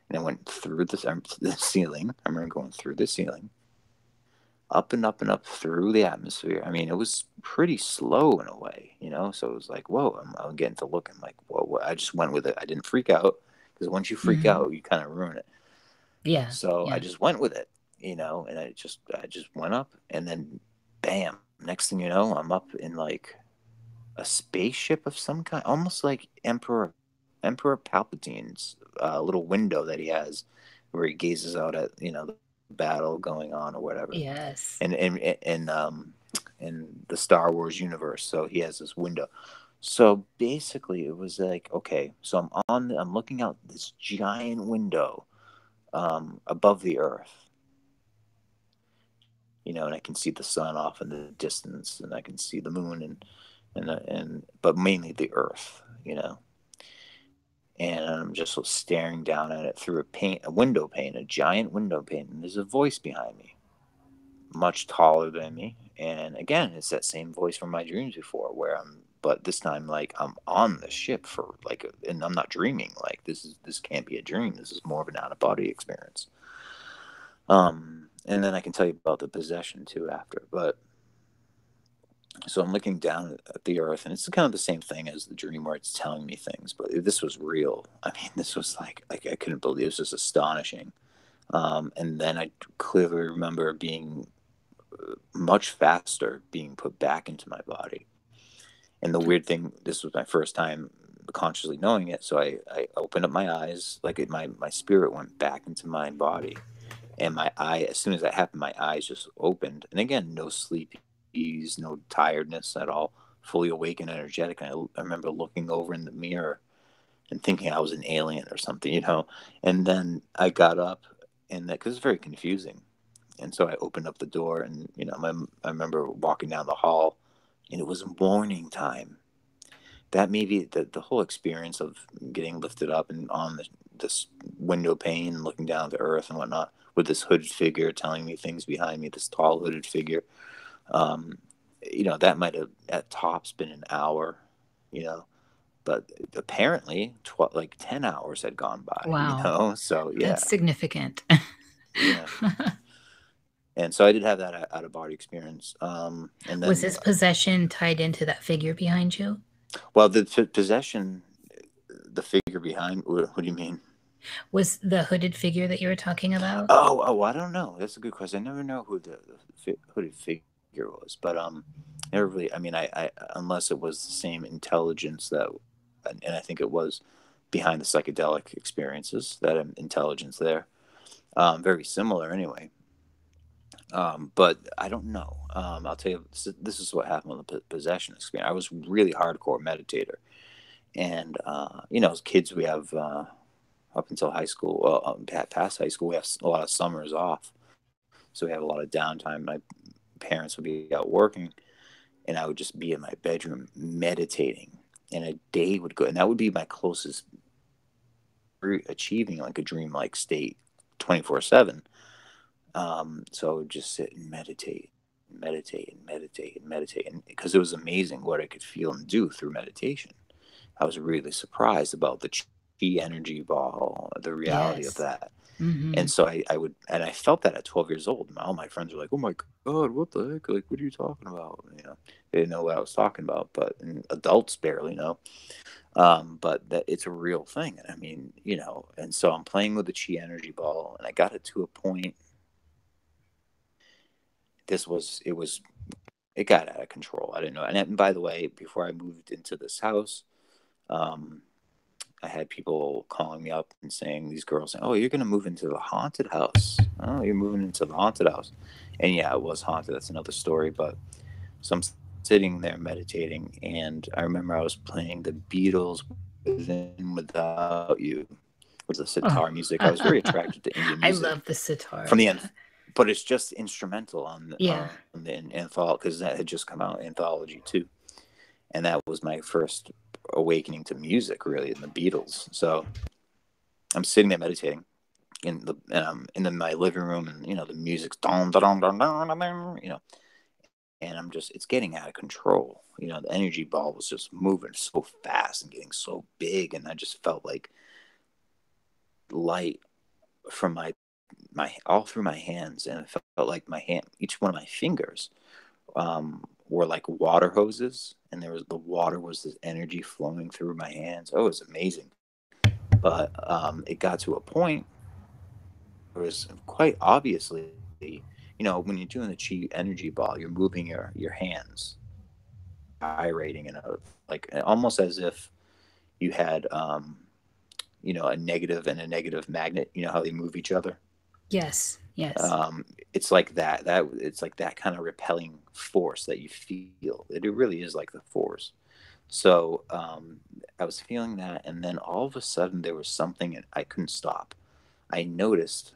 And I went through the ceiling. I remember going through the ceiling, up and up and up through the atmosphere. I mean, it was pretty slow in a way, So it was like, whoa, I'm getting to look. I'm like, whoa. I just went with it. I didn't freak out, because once you freak out, you kind of ruin it. Yeah. So yeah. I just went with it, and I just went up, and then bam, next thing you know, I'm up in like a spaceship of some kind, almost like Emperor Palpatine's little window that he has, where he gazes out at the battle going on or whatever. Yes. And in the Star Wars universe, so he has this window. So basically, it was like, okay, so I'm looking out this giant window above the Earth. And I can see the sun off in the distance, and I can see the moon, but mainly the Earth, And I'm just staring down at it through a window pane, a giant window pane, and there's a voice behind me, much taller than me. And again, it's that same voice from my dreams before, but this time, like, I'm on the ship and I'm not dreaming. Like, this can't be a dream. This is more of an out of body experience. And then I can tell you about the possession too after. But so I'm looking down at the Earth, and it's kind of the same thing as the dream where it's telling me things. But this was real. I mean, this was like I couldn't believe it. It was just astonishing. And then I clearly remember being much faster, being put back into my body. And the weird thing, this was my first time consciously knowing it. So I opened up my eyes, like my spirit went back into my body. And as soon as that happened, my eyes just opened. And again, no sleepiness, no tiredness at all, fully awake and energetic. And I remember looking over in the mirror and thinking I was an alien or something, And then I got up, because it's very confusing. And so I opened up the door, and, I remember walking down the hall, and it was morning time. That maybe the whole experience of getting lifted up and on this window pane and looking down at the Earth and whatnot, with this hooded figure telling me things behind me, this tall hooded figure, that might have at tops been an hour, but apparently like 10 hours had gone by. Wow. So yeah, That's significant. Yeah. And so I did have that out of body experience. And then, was this possession tied into that figure behind you? Well, the possession, the figure behind, what do you mean? Was the hooded figure that you were talking about? Oh, I don't know. That's a good question. I never know who the hooded figure was, but never really. I mean, I unless it was the same intelligence and I think it was behind the psychedelic experiences, that intelligence there, very similar anyway. But I don't know. I'll tell you, this is what happened with the possession experience. I was really hardcore meditator, and as kids, we have up until high school, past high school, we have a lot of summers off, so we have a lot of downtime. My parents would be out working, and I would just be in my bedroom meditating, and a day would go, and that would be my closest achieving like a dream-like state, 24/7. So I would just sit and meditate, and because it was amazing what I could feel and do through meditation. I was really surprised about the chi energy ball, the reality of Yes. that. Mm-hmm. And so I felt that at 12 years old. All my friends were like, "Oh my God, what the heck? Like, what are you talking about?" They didn't know what I was talking about, but adults barely know. But that it's a real thing. And I mean, and so I'm playing with the chi energy ball, and I got it to a point. It got out of control. I didn't know. And by the way, before I moved into this house, I had people calling me up and saying, these girls saying, "Oh, you're going to move into the haunted house. Oh, you're moving into the haunted house." And yeah, it was haunted. That's another story. But so I'm sitting there meditating, and I remember I was playing the Beatles With and Without You with the sitar music. I was very attracted to Indian I music love the sitar. from the end, but it's just instrumental on Yeah. the anthology, because that had just come out, Anthology 2. And that was my first awakening to music, really, in the Beatles. So I'm sitting there meditating in my living room, and the music's dong dong dong dong dong, and it's getting out of control. The energy ball was just moving so fast and getting so big, and I just felt like light from my all through my hands, and it felt like each one of my fingers were like water hoses, and the water was this energy flowing through my hands. Oh, it was amazing. But it got to a point where it was quite obviously, when you're doing the chi energy ball, you're moving your hands, gyrating, like almost as if you had a negative and a negative magnet. You know how they move each other. Yes. It's like that. It's like that kind of repelling force that you feel. It really is like the force. So I was feeling that, and then all of a sudden there was something, and I couldn't stop. I noticed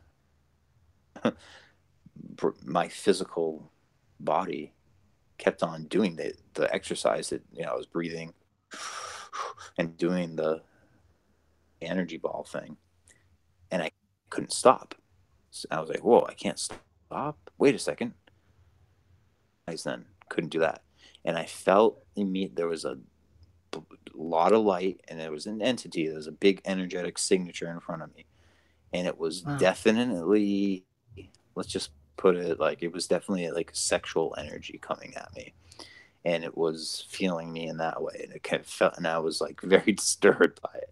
my physical body kept on doing the exercise that I was breathing and doing the energy ball thing, and I couldn't stop. So I was like, "Whoa, I can't stop. Wait a second." I then couldn't do that, and I felt there was a lot of light, and there was an entity. There was a big energetic signature in front of me, and it was definitely, let's just put it like, it was definitely like sexual energy coming at me, and it was feeling me in that way, and it kind of felt, and I was like very disturbed by it.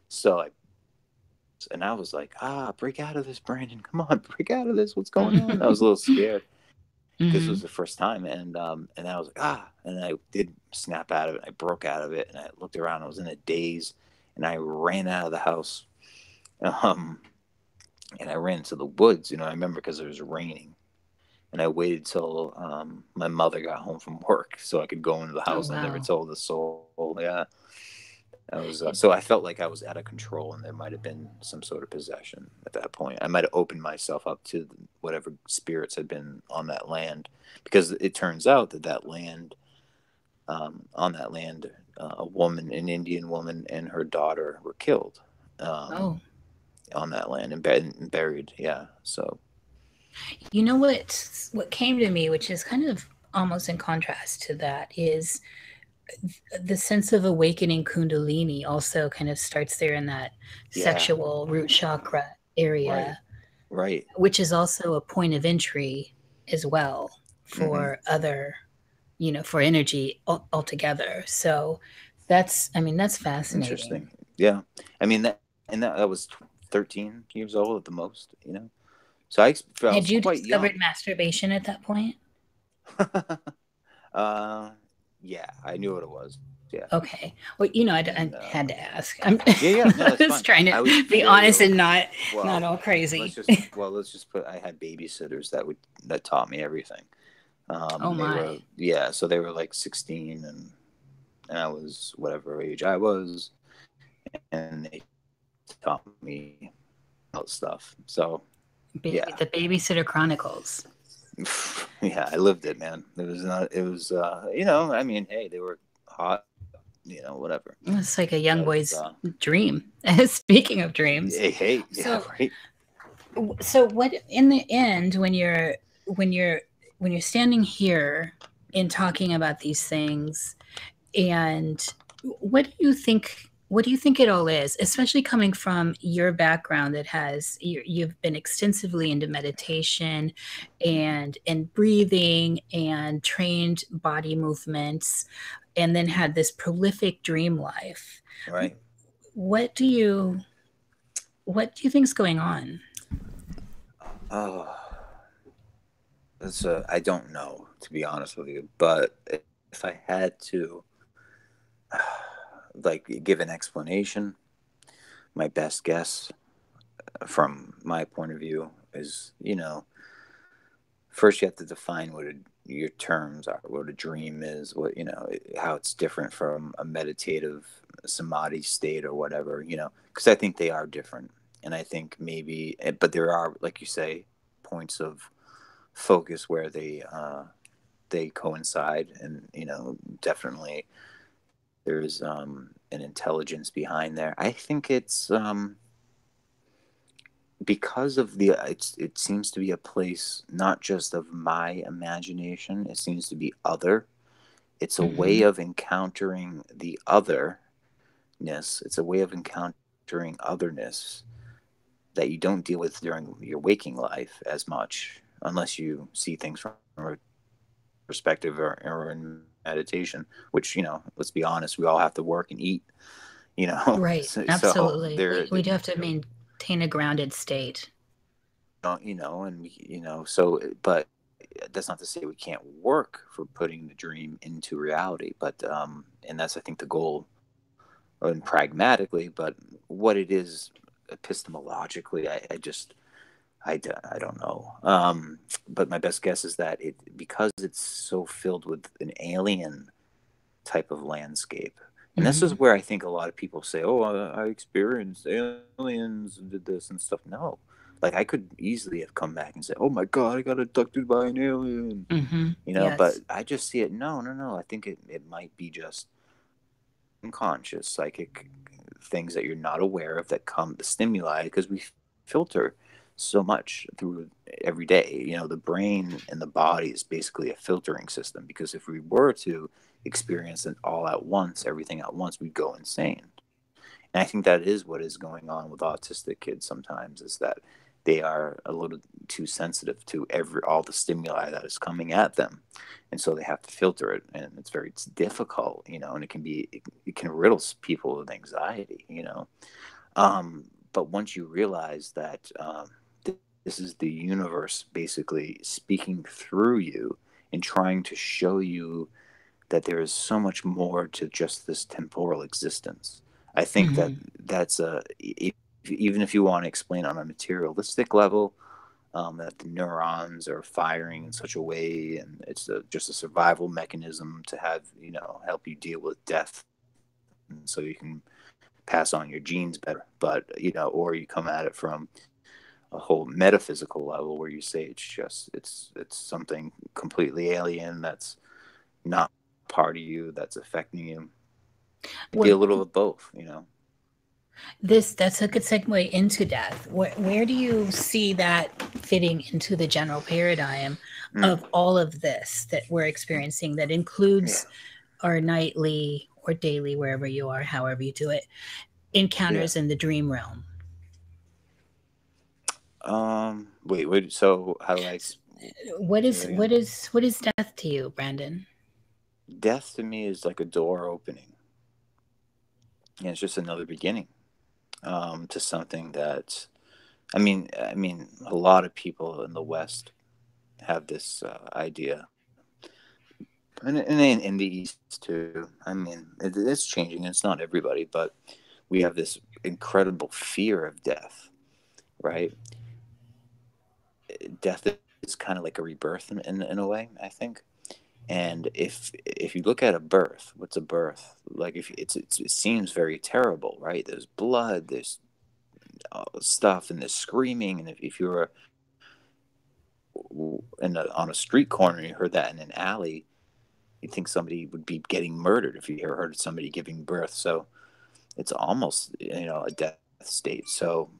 So I was like, break out of this, Brandon. Come on, break out of this. What's going on? I was a little scared because it was the first time. And I was like, and I did snap out of it. I broke out of it, and I looked around. I was in a daze, and I ran out of the house. And I ran into the woods, I remember, because it was raining. And I waited till my mother got home from work so I could go into the house. Oh, wow. I never told a soul. Yeah. I was so I felt like I was out of control, and there might have been some sort of possession at that point. I might have opened myself up to whatever spirits had been on that land, because it turns out that land, on that land, an Indian woman, and her daughter were killed on that land and buried. Yeah. So what came to me, which is kind of almost in contrast to that, is the sense of awakening Kundalini also kind of starts there in that sexual root chakra area, right, which is also a point of entry as well for other, for energy altogether. So that's fascinating. Interesting. Yeah. I mean, that was 13 years old at the most, So I Had you quite discovered young. masturbation at that point? Yeah, I knew what it was. Yeah. Okay. Well, I had to ask. No, I was trying to be honest and not all crazy. Let's just put, I had babysitters that taught me everything. Oh my. So they were like 16, and I was whatever age I was, and they taught me about stuff. So The Babysitter Chronicles. Yeah, I lived it, man. It was I mean, hey, they were hot, whatever. It's like a young boy's dream. Speaking of dreams. Hey, right. So what, in the end, when you're standing here and talking about these things, and what do you think what do you think it all is, especially coming from your background that has you've been extensively into meditation and breathing and trained body movements, and then had this prolific dream life? Right. What do you think's going on? Oh, I don't know, to be honest with you. But if I had to, like, give an explanation, my best guess from my point of view is, first you have to define what your terms are, what a dream is, what, how it's different from a meditative samadhi state or whatever, because I think they are different. And I think maybe, but there are, like you say, points of focus where they coincide, and definitely there's an intelligence behind there. I think it's because of it seems to be a place not just of my imagination. It seems to be other. It's a way of encountering the otherness. It's a way of encountering otherness that you don't deal with during your waking life as much, unless you see things from a perspective or in meditation, which, let's be honest, we all have to work and eat, Right. so Absolutely. there, We do have to maintain a grounded state. so, but that's not to say we can't work for putting the dream into reality, but and that's, I think, the goal, and pragmatically. But what it is epistemologically, I don't know. But my best guess is that because it's so filled with an alien type of landscape. And this is where I think a lot of people say, "Oh, I experienced aliens and did this and stuff." No, like, I could easily have come back and said, "Oh my God, I got abducted by an alien," Yes. But I just see it. No. I think it might be just unconscious psychic things that you're not aware of that come the stimuli, because we filter so much through every day. The brain and the body is basically a filtering system, because if we were to experience it all at once, everything at once, we'd go insane. And I think that is what is going on with autistic kids sometimes, is that they are a little too sensitive to all the stimuli that is coming at them, and so they have to filter it, and it's difficult, and it can riddle people with anxiety, but once you realize that this is the universe basically speaking through you and trying to show you that there is so much more to just this temporal existence. I think that that's even if you want to explain on a materialistic level, that the neurons are firing in such a way, and it's just a survival mechanism to have, help you deal with death, and so you can pass on your genes better. But or you come at it from a whole metaphysical level, where you say it's something completely alien that's not part of you, that's affecting you. It'd be a little of both. That's a good segue into death. Where do you see that fitting into the general paradigm of all of this that we're experiencing, that includes our nightly or daily, wherever you are, however you do it, encounters in the dream realm? Wait. So how do I? What is death to you, Brandon? Death to me is like a door opening, and it's just another beginning to something that, I mean, a lot of people in the West have this idea, and in the East too. I mean, it's changing. It's not everybody, but we have this incredible fear of death, right? Death is kind of like a rebirth in a way, I think. And if you look at a birth, what's a birth? Like, if it seems very terrible, right? There's blood, there's stuff, and there's screaming. And if you were on a street corner and you heard that in an alley, you'd think somebody would be getting murdered if you ever heard somebody giving birth. So it's almost, a death state. So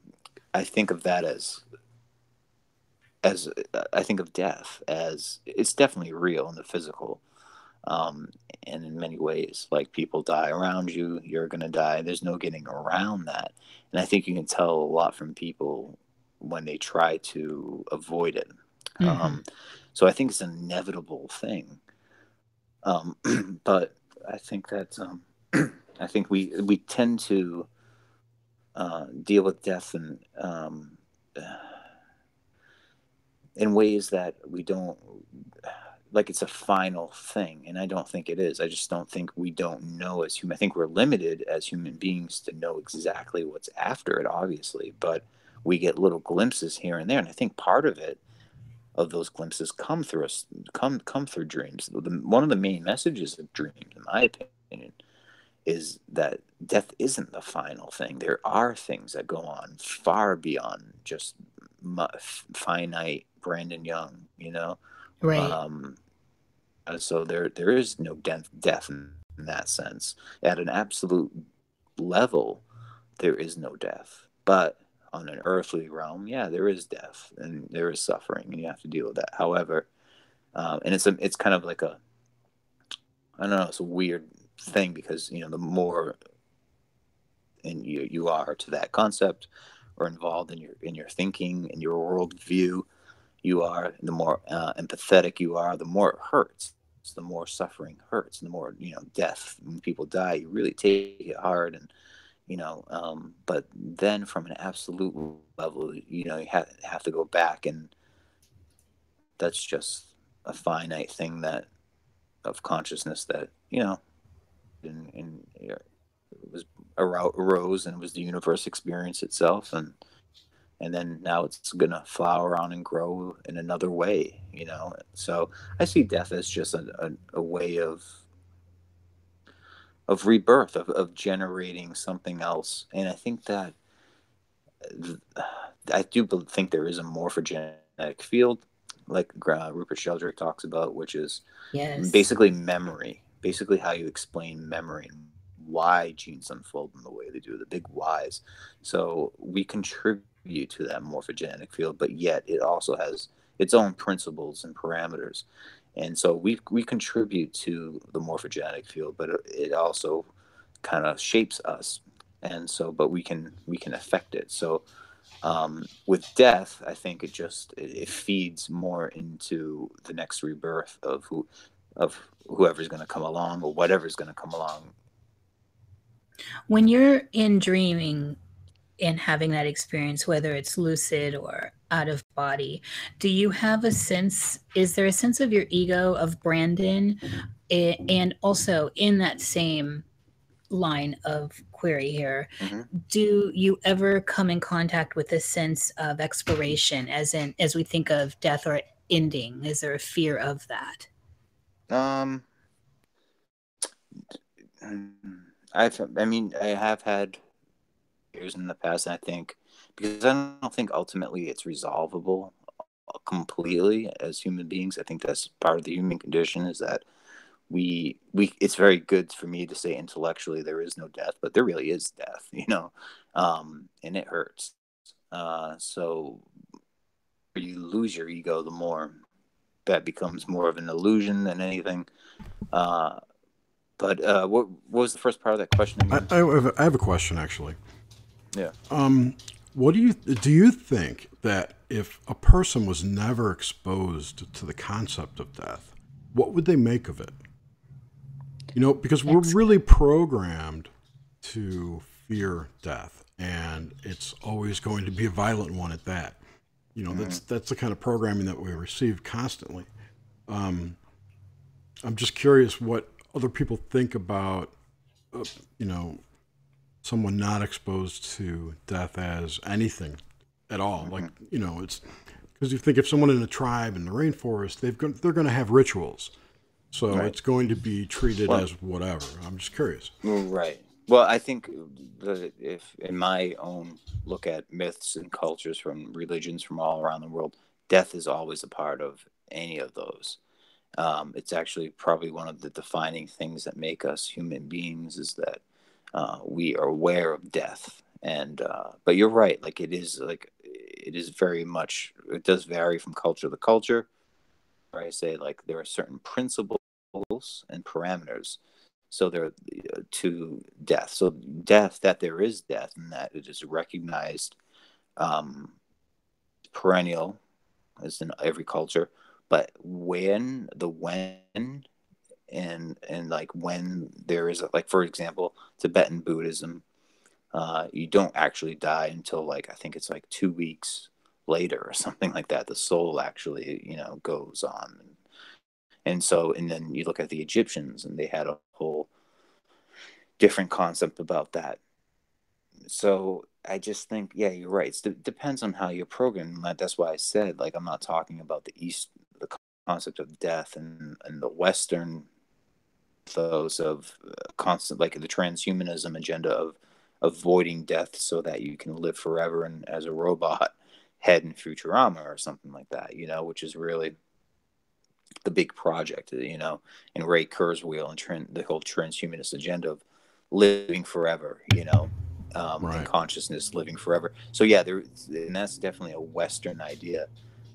I think of that as I think of death as, it's definitely real in the physical. And in many ways, like, people die around you, you're going to die. There's no getting around that. And I think you can tell a lot from people when they try to avoid it. So I think it's an inevitable thing. But I think that I think we tend to deal with death in ways that we don't, like, it's a final thing, and I don't think it is. I just don't think we don't know as human. I think we're limited as human beings to know exactly what's after it, obviously, but we get little glimpses here and there, and I think part of it, of those glimpses, come through us, come through dreams. One of the main messages of dreams, in my opinion, is that death isn't the final thing. There are things that go on far beyond just finite Brandon Young, you know. Right. So there is no death in that sense. At an absolute level, there is no death. But on an earthly realm, yeah, there is death and there is suffering, and you have to deal with that. However, and it's kind of like a, I don't know, it's a weird thing, because, you know, the more and you are to that concept, or involved in your thinking and your worldview you are, the more empathetic you are, the more it hurts. The more suffering hurts, and the more, you know, death, when people die, you really take it hard. And, you know, but then from an absolute level, you know, you have to go back, and that's just a finite thing that, of consciousness, that, you know, and it was arose, and it was the universe experience itself, and then now it's gonna flower on and grow in another way, you know. So I see death as just a way of rebirth, of generating something else. And I think that I do think there is a morphogenetic field, like Rupert Sheldrake talks about, which is Yes. basically memory, basically how you explain memory and why genes unfold in the way they do, the big whys. So we contribute to that morphogenetic field, but yet it also has its own principles and parameters. And so we contribute to the morphogenetic field, but it also kind of shapes us. And so, but we can affect it. So with death, I think it feeds more into the next rebirth of whoever's going to come along, or whatever's going to come along. When you're in dreaming and having that experience, whether it's lucid or out of body, do you have a sense, is there a sense of your ego, of Brandon? And also, in that same line of query here, do you ever come in contact with a sense of exploration, as we think of death or ending? Is there a fear of that? I have had years in the past, and I think, because I don't think ultimately it's resolvable completely as human beings. I think that's part of the human condition, is that we it's very good for me to say intellectually there is no death, but there really is death, you know. And it hurts. So you lose your ego, the more that becomes more of an illusion than anything. But what was the first part of that question again? I have a question, actually. Yeah. What do you think that if a person was never exposed to the concept of death, what would they make of it? You know, because we're really programmed to fear death, and it's always going to be a violent one at that. You know, that's the kind of programming that we receive constantly. I'm just curious what other people think about, you know, someone not exposed to death as anything at all. Like, you know, it's because you think if someone in a tribe in the rainforest, they're going to have rituals. So it's going to be treated as whatever. I'm just curious. Right. Well, I think if in my own look at myths and cultures from religions from all around the world, death is always a part of any of those. It's actually probably one of the defining things that make us human beings, is that we are aware of death. And but you're right. Like, it is very much. It does vary from culture to culture. I say, like, there are certain principles rules and parameters. So there are to death. So death, that there is death, and that it is recognized, perennial, as in every culture. But when and like when there is like, for example, Tibetan Buddhism, you don't actually die until, like, I think it's like 2 weeks later or something like that. The soul actually, goes on. And so, and then you look at the Egyptians, and they had a whole different concept about that. So I just think, yeah, you're right. It depends on how you're programmed. That's why I said, like, I'm not talking about the concept of death and the Western ethos of constant, like the transhumanism agenda of avoiding death so that you can live forever and as a robot head in Futurama or something like that, which is really the big project, and Ray Kurzweil and the whole transhumanist agenda of living forever, and Right. consciousness living forever. So yeah, and that's definitely a Western idea.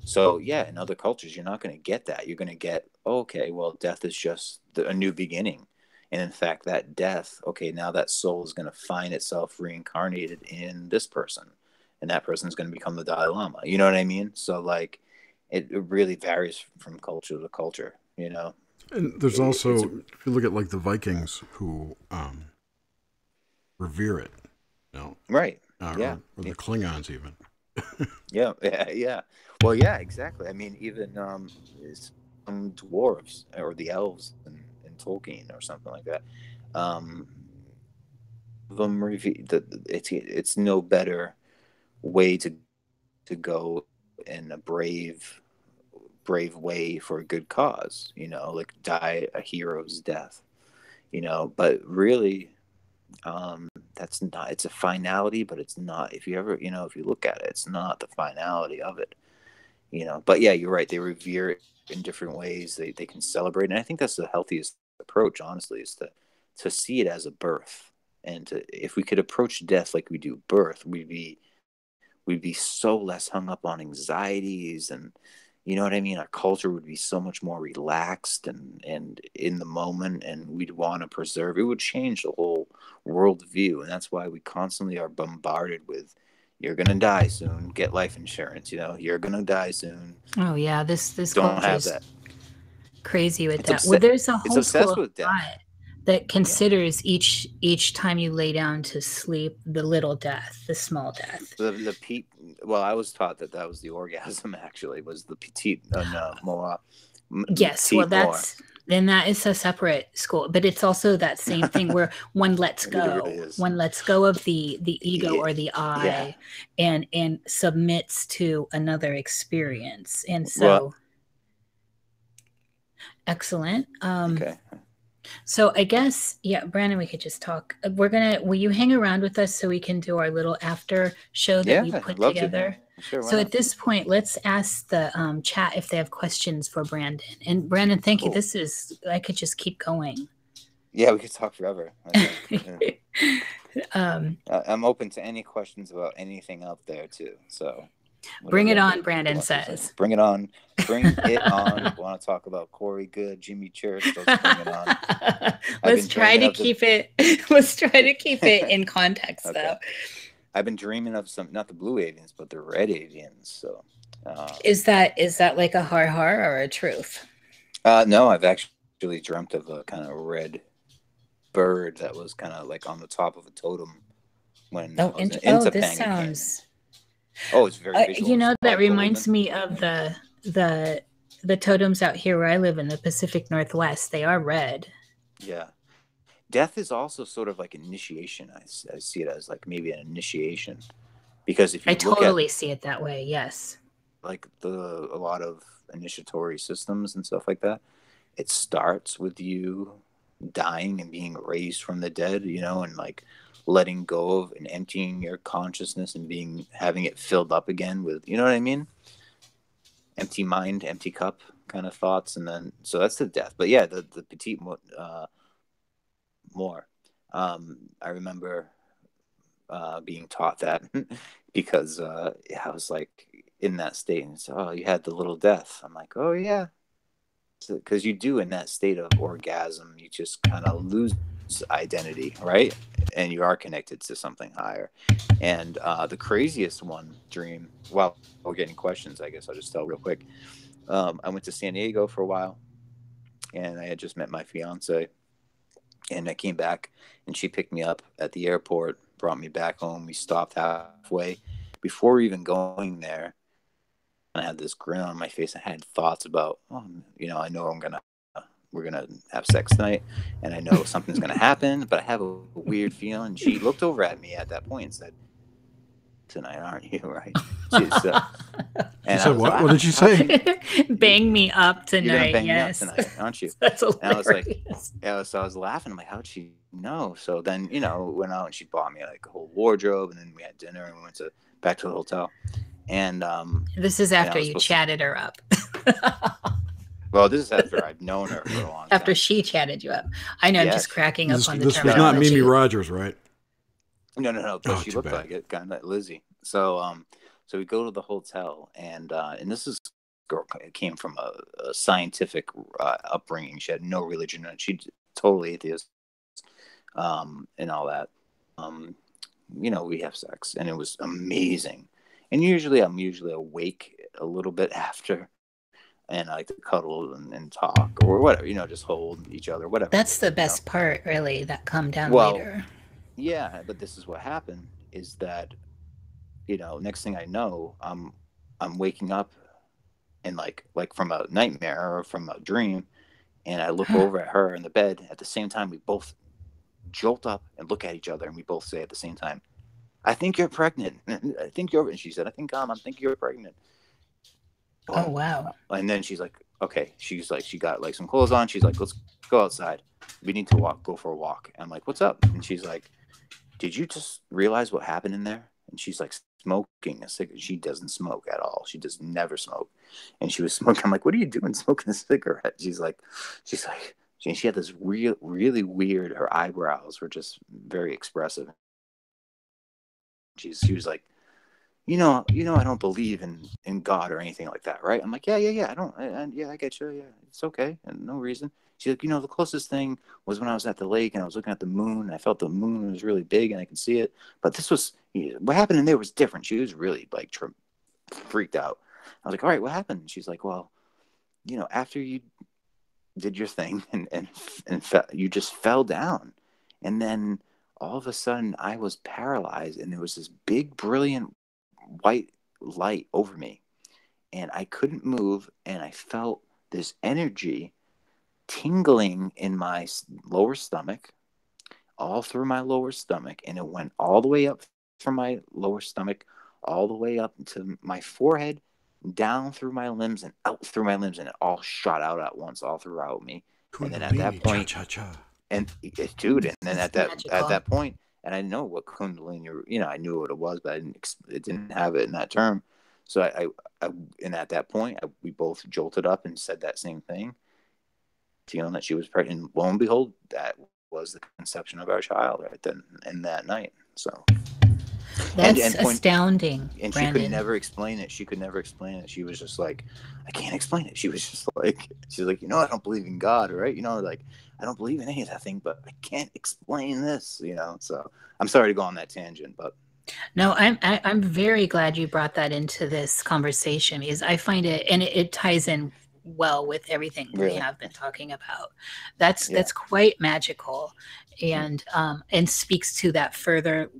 So yeah, in other cultures, you're not going to get that. You're going to get, okay, well, death is just a new beginning. And in fact, that death, okay, now that soul is going to find itself reincarnated in this person. And that person is going to become the Dalai Lama. You know what I mean? So like, it really varies from culture to culture, And there's also, if you look at like the Vikings who revere it, right. Yeah. or the Klingons even. Yeah. Yeah. Well, yeah, exactly. I mean, even some dwarves or the elves in Tolkien or something like that. Um, them it's no better way to go in a brave way for a good cause, like die a hero's death, but really, that's not, it's a finality, but it's not, if you ever, if you look at it, it's not the finality of it, but yeah, you're right. They revere it in different ways. They can celebrate. And I think that's the healthiest approach, honestly, is to see it as a birth. And if we could approach death like we do birth, we'd be so less hung up on anxieties, and you know what I mean? Our culture would be so much more relaxed and in the moment, and we'd want to preserve. It would change the whole worldview, and that's why we constantly are bombarded with, "You're gonna die soon. Get life insurance." You're gonna die soon. Oh yeah, this Don't culture have is that. crazy with It's that. Well, there's a It's whole school obsessed of with death. thought that Yeah. considers each time you lay down to sleep the little death, the small death. Well, I was taught that was the orgasm. Actually, was the petite more. Yes, well, that is a separate school, but it's also that same thing where one lets It go, really is. one lets go of the ego or the Yeah. I, and submits to another experience. And so, Well, excellent. okay. So I guess, yeah, Brandon, we could just talk. Will you hang around with us so we can do our little after show that we Yeah, put I'd love together? to. Sure. So at this point, let's ask the chat if they have questions for Brandon. And Brandon, thank you. Cool. I could just keep going. Yeah, we could talk forever. I think. Yeah. I'm open to any questions about anything out there too. So bring it on, Brandon says. Bring it on. Bring it on. Want to talk about Corey Good, Jimmy Church? Let's bring it on. Let's try to keep it in context, okay. though. I've been dreaming of not the blue avians, but the red avians. So, is that like a har or a truth? No, I've actually dreamt of a kind of red bird that was kind of like on the top of a totem when I was into this sounds. Oh, it's very visual. That reminds me of the totems out here where I live in the Pacific Northwest. They are red. Yeah. Death is also sort of like initiation. I see it as like maybe an initiation, because if you I totally see it that way. Yes. Like a lot of initiatory systems and stuff like that, it starts with you dying and being raised from the dead, and like letting go of and emptying your consciousness and having it filled up again with, you know what I mean? Empty mind, empty cup kind of thoughts. And then, so that's the death. But yeah, the petite more. I remember being taught that because I was like in that state, and so, oh, you had the little death. I'm like, oh yeah, because you do in that state of orgasm, you just kind of lose identity, right? And you are connected to something higher. And the craziest one dream, well, we're getting questions, I guess I'll just tell real quick. I went to San Diego for a while, and I had just met my fiance, and I came back, and she picked me up at the airport, brought me back home. We stopped halfway. Before even going there, I had this grin on my face. I had thoughts about, I know we're gonna have sex tonight, and I know something's gonna happen, but I have a weird feeling. She looked over at me at that point and said, "Tonight, aren't you?" Right? And she said, "What? What did you say?" Bang me up tonight. You're gonna bang yes, me up tonight, aren't you? That's hilarious. And I was like, so I was laughing. I'm like, how'd she know? So then, went out and she bought me like a whole wardrobe, and then we had dinner and we went back to the hotel. And this is after you chatted her up. Well, this is after I've known her for a long time. After she chatted you up. I know, I'm just cracking up on the This was not Mimi Rogers, right? No. But she looked like it, kind of like Lizzie. So we go to the hotel, and this girl came from a scientific upbringing. She had no religion, and she's totally atheist, and all that. We have sex, and it was amazing. And I'm usually awake a little bit after, and I like to cuddle and talk or whatever, just hold each other, whatever. That's the best part, really, that come down later. Yeah, but this is what happened is that, next thing I know, I'm waking up and like from a nightmare or from a dream, and I look over at her in the bed. At the same time, we both jolt up and look at each other, and we both say at the same time, "I think you're pregnant." And she said, "I think you're pregnant." Oh, wow. And then she's like, okay. She's like, she got like some clothes on. She's like, let's go outside. We need to go for a walk. I'm like, what's up? And she's like, did you just realize what happened in there? And she's like, smoking a cigarette. She doesn't smoke at all. She does never smoke. And she was smoking. I'm like, what are you doing smoking a cigarette? She's like, she had this really weird, her eyebrows were just very expressive. She was like, I don't believe in God or anything like that, right? I'm like, yeah, I get you. Yeah, it's okay. And no reason. She's like, the closest thing was when I was at the lake and I was looking at the moon. And I felt the moon was really big and I could see it. But what happened in there was different. She was really like freaked out. I was like, all right, what happened? And she's like, well, after you did your thing and you just fell down. And then all of a sudden I was paralyzed and there was this big, brilliant white light over me, and I couldn't move, and I felt this energy tingling in my lower stomach, all through my lower stomach, and it went all the way up from my lower stomach, all the way up to my forehead, down through my limbs and out through my limbs, and it all shot out at once, all throughout me. And then at that point, and then at that point. And I know what Kundalini, I knew what it was, but it didn't have it in that term. So and at that point, we both jolted up and said that same thing, feeling that she was pregnant. And lo and behold, that was the conception of our child right then and that night. So that's astounding. And Brandon. She could never explain it. She was just like, I can't explain it. She was just like, she's like, I don't believe in God, right? Like, I don't believe in any of that thing, but I can't explain this, So I'm sorry to go on that tangent, but no, I'm very glad you brought that into this conversation because I find it, and it ties in well with everything we have been talking about. That's quite magical, and speaks to that further,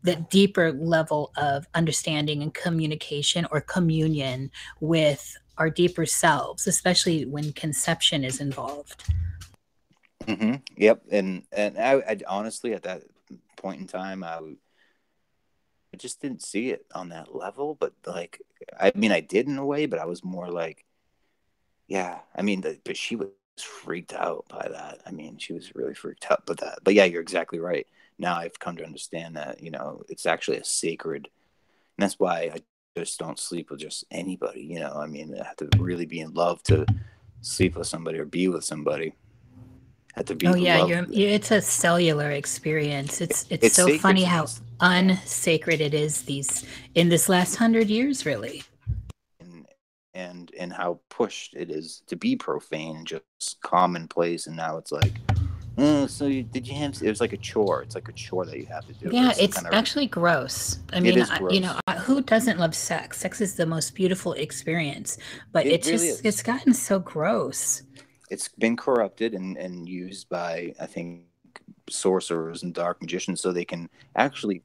the deeper level of understanding and communication or communion with our deeper selves, especially when conception is involved. Mm-hmm. Yep. And I honestly, at that point in time, I just didn't see it on that level. But like, I did in a way, but I was more like, but she was freaked out by that. She was really freaked out by that. But yeah, you're exactly right. Now I've come to understand that, it's actually a sacred, and that's why I just don't sleep with just anybody, I have to really be in love to sleep with somebody or be with somebody. It's a cellular experience. It's so funny how unsacred it is in this last 100 years, really. and how pushed it is to be profane and just commonplace. And now it's like, oh, so did you have? It was like a chore. It's like a chore that you have to do. Yeah, it's actually gross. I mean, is gross. Who doesn't love sex? Sex is the most beautiful experience, but It really is. It's gotten so gross. It's been corrupted and used by, I think, sorcerers and dark magicians, so they can actually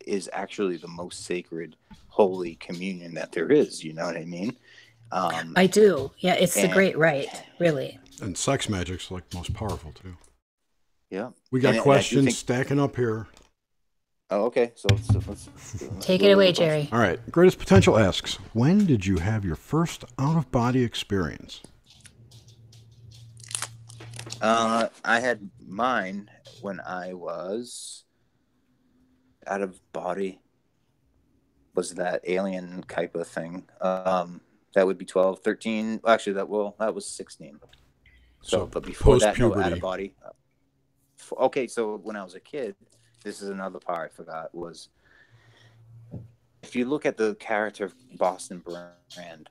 is actually the most sacred holy communion that there is. You know what I mean? I do. Yeah, it's the great rite, really. And sex magic's like most powerful too. Yeah. We got questions stacking up here. Oh, okay. So let's take it away, Jerry. All right. Greatest Potential asks, when did you have your first out-of-body experience? I had mine when I was out of body. Was that alien type of thing? That would be 12, 13. Actually, that was 16. So but before that, no, out of body. Okay, so when I was a kid, this is another part I forgot, was if you look at the character of Boston Brand,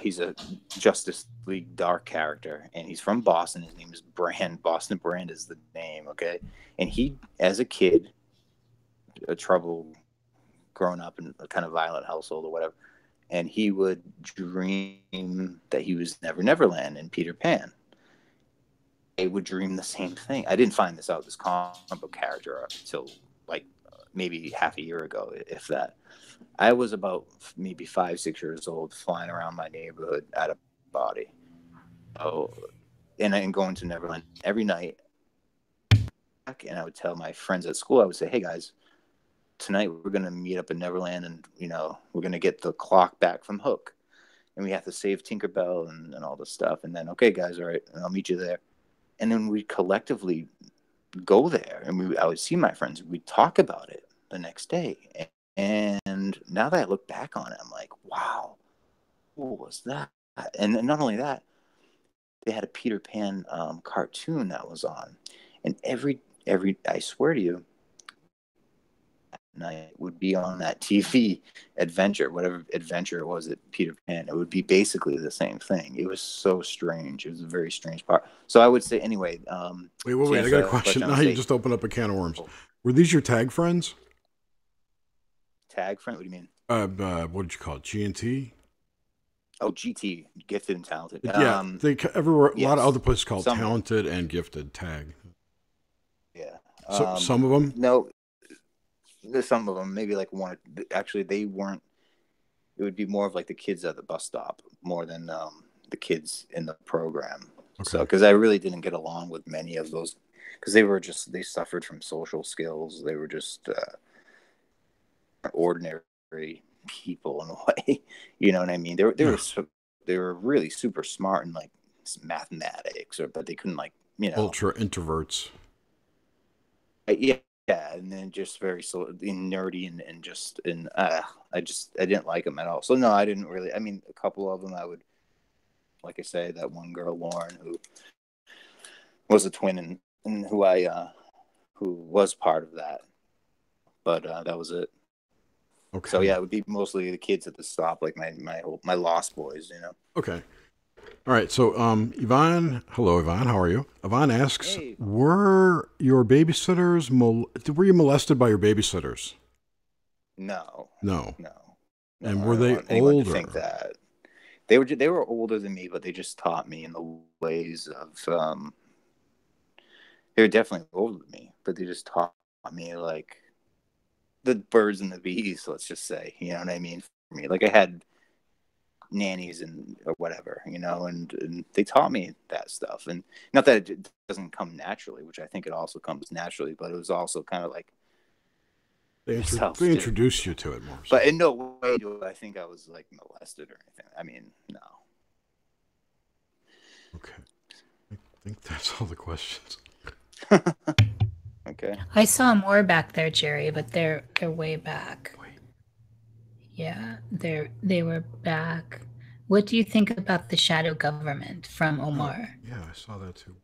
he's a Justice League dark character, and he's from Boston. His name is Brand. Boston Brand is the name, okay? And he, as a kid, a trouble growing up in a kind of violent household or whatever, and he would dream that he was Neverland and Peter Pan. I would dream the same thing. I didn't find this out, this comic book character, until like maybe half a year ago, if that. I was about maybe 5, 6 years old, flying around my neighborhood out of body. Oh, and going to Neverland every night. And I would tell my friends at school, I would say, hey guys, tonight we're going to meet up in Neverland, and we're going to get the clock back from Hook, and we have to save Tinkerbell and all this stuff. And then, okay guys, all right, and I'll meet you there. And then we collectively go there, and I would see my friends. We'd talk about it the next day. And now that I look back on it, I'm like, wow, what was that? And not only that, they had a Peter Pan cartoon that was on. And every I swear to you, night would be on that TV adventure, whatever adventure it was at Peter Pan. It would be basically the same thing. It was so strange. It was a very strange part. So I would say, anyway. Wait. I got a question. Now you just opened up a can of worms. Were these your tag friends? Tag friend? What do you mean? What did you call it? G&T? Oh, GT, Gifted and Talented. Yeah, they everywhere. Yes. A lot of other places called Talented and Gifted tag. Yeah. So some of them? No. There's some of them, maybe like one. Actually, they weren't. It would be more of like the kids at the bus stop more than the kids in the program. Okay. So, because I really didn't get along with many of those, because they suffered from social skills. They were just ordinary people in a way. You know what I mean? They were really super smart in like mathematics, but they couldn't ultra introverts. Yeah. Yeah, and then just very nerdy and I didn't like them at all. So no, I didn't really. I mean, a couple of them I would, like I say, that one girl Lauren who was a twin and who was part of that, but that was it. Okay. So yeah, it would be mostly the kids at the stop, like my Lost Boys, Okay. All right, so Yvonne, hello Yvonne, how are you? Yvonne asks, hey. Were you molested by your babysitters? No. And were they older? To think that they were older than me, but they just taught me in the ways of they were definitely older than me, but they just taught me like the birds and the bees, let's just say, you know what I mean? For me, like I had nannies or whatever, and they taught me that stuff. And not that it doesn't come naturally, which I think it also comes naturally, but it was also kind of like they introduced you to it more. So. But in no way do I think I was like molested or anything. I mean, no. Okay. I think that's all the questions. Okay. I saw more back there, Jerry, but they're way back. Yeah, they were back. What do you think about the shadow government from Omar? Yeah, I saw that too.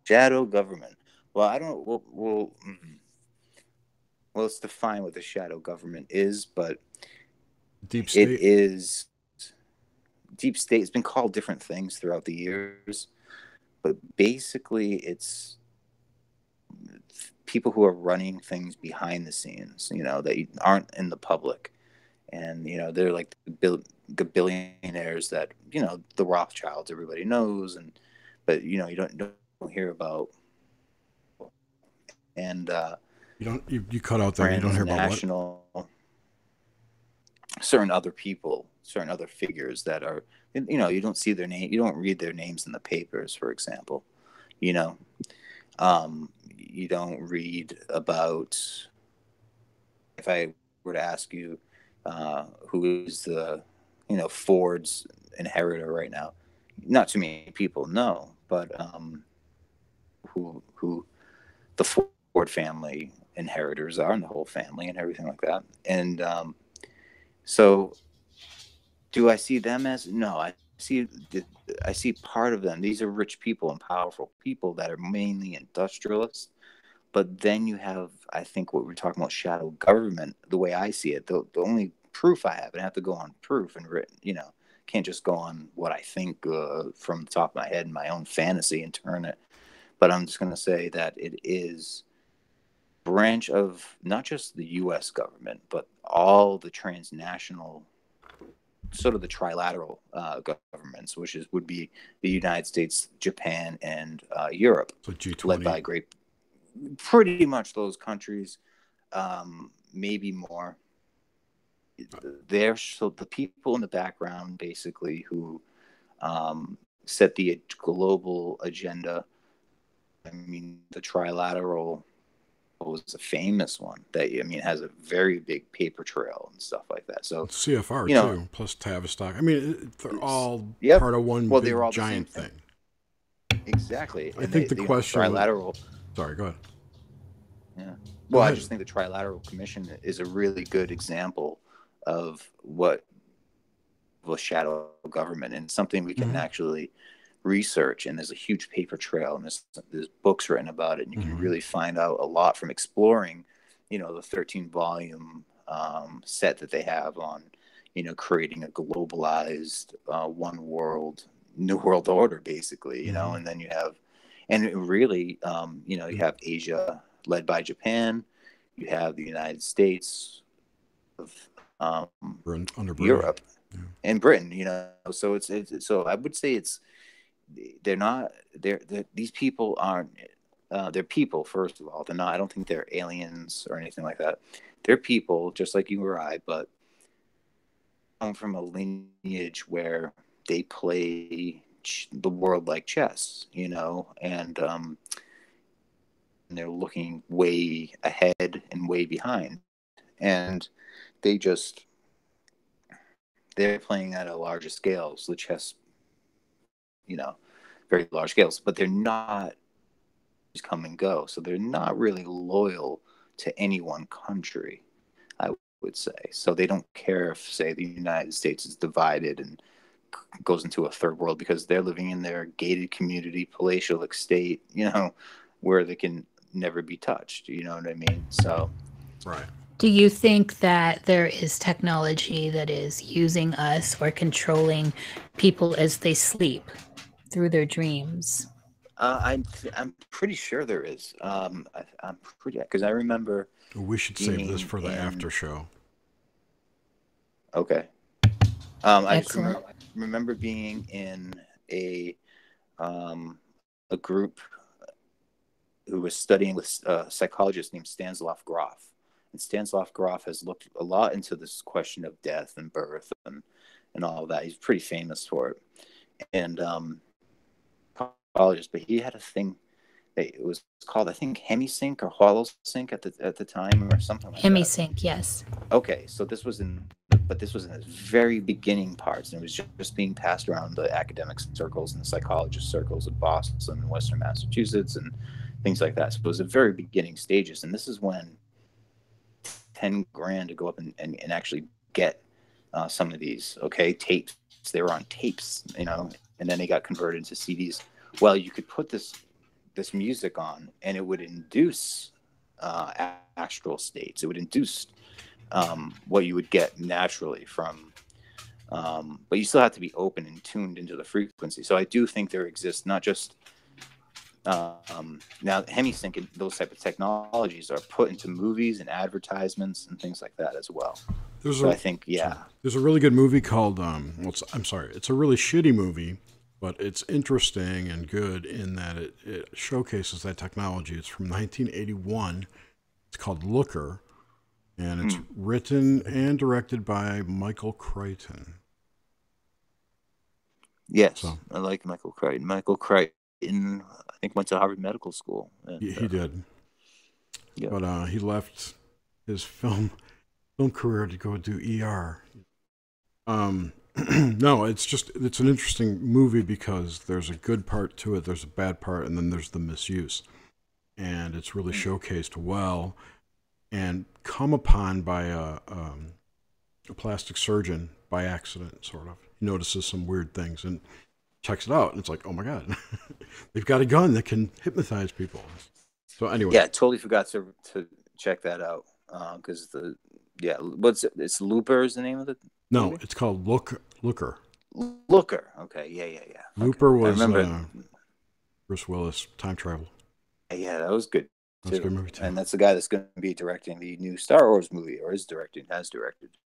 Shadow government. Well, I don't. Well, let's define what the shadow government is. But Deep state. It is deep state. It's been called different things throughout the years, but basically it's people who are running things behind the scenes, that aren't in the public. And, they're like the billionaires that, the Rothschilds, everybody knows. But, you don't hear about. And you cut out there. You don't hear about what? Certain other people, certain other figures that are, you don't see their name. You don't read their names in the papers, for example. You don't read about, if I were to ask you, who is the, Ford's inheritor right now? Not too many people know, but who the Ford family inheritors are, and the whole family and everything like that. And so, do I see them as? No, I see part of them. These are rich people and powerful people that are mainly industrialists. But then you have, I think, what we're talking about, shadow government. The way I see it, the only proof I have, and I have to go on proof and written, can't just go on what I think from the top of my head and my own fantasy and turn it. But I'm just going to say that it is a branch of not just the U.S. government, but all the transnational, sort of the trilateral governments, which would be the United States, Japan, and Europe, so G20. Led by pretty much those countries, maybe more. So the people in the background, basically, who set the global agenda. I mean, the trilateral was a famous one that, has a very big paper trail and stuff like that. So CFR too, plus Tavistock. I mean, they're all part of one big all giant thing. Exactly. I think the question trilateral. Sorry, go ahead. Yeah. Well, I just think the Trilateral Commission is a really good example of what a shadow government, and something we can actually research. And there's a huge paper trail, and there's books written about it, and you can really find out a lot from exploring, the 13-volume set that they have on, creating a globalized one world, new world order, basically, and then you have, and it really, you have Asia led by Japan, you have the United States of under Europe, and Britain, so so I would say these people aren't, they're people, first of all. They're not, I don't think they're aliens or anything like that. They're people just like you or I, but come from a lineage where they play the world like chess, and they're looking way ahead and way behind, and they're playing at a larger scale. So the chess, very large scales, but they're not just come and go. So they're not really loyal to any one country, I would say. So they don't care if, say, the United States is divided and goes into a third world, because they're living in their gated community, palatial estate, where they can never be touched. You know what I mean? So, right. Do you think that there is technology that is using us or controlling people as they sleep through their dreams? I'm pretty sure there is. I'm pretty, because I remember. We should save this for the after show. Okay. I just remember being in a group who was studying with a psychologist named Stanislav Grof. And Stanislav Grof has looked a lot into this question of death and birth and all of that. He's pretty famous for it. And psychologist, but he had a thing that it was called, I think, Hemisync or Holosync at the time, or something like Hemisync, yes. Okay, so this was in the very beginning parts, and it was just being passed around the academic circles and the psychologist circles of Boston and Western Massachusetts and things like that. So it was the very beginning stages, and this is when $10,000 to go up and actually get some of these tapes. They were on tapes, and then they got converted into CDs. Well, you could put this music on, and it would induce astral states. It would induce what you would get naturally from. But you still have to be open and tuned into the frequency. So I do think there exists not just now hemisync and those type of technologies are put into movies and advertisements and things like that as well. I think there's a really good movie called it's a really shitty movie, but it's interesting and good in that it showcases that technology. It's from 1981. It's called Looker, and it's written and directed by Michael Crichton. Yes, so, I like Michael Crichton. Michael Crichton, I think, went to Harvard Medical School. And, he did. Yeah. But he left his film career to go do ER. No, it's an interesting movie because there's a good part to it, there's a bad part, and then there's the misuse. And it's really showcased well and come upon by a plastic surgeon by accident, sort of. He notices some weird things and checks it out, and it's like, oh my God, they've got a gun that can hypnotize people. So anyway. Yeah, totally forgot to check that out. Because it's Looper is the name of the No, movie? It's called Looker. Looker. Okay, yeah. Looper was Bruce Willis, time travel. Yeah, that was good. That's a good movie too. And that's the guy that's going to be directing the new Star Wars movie, or has directed.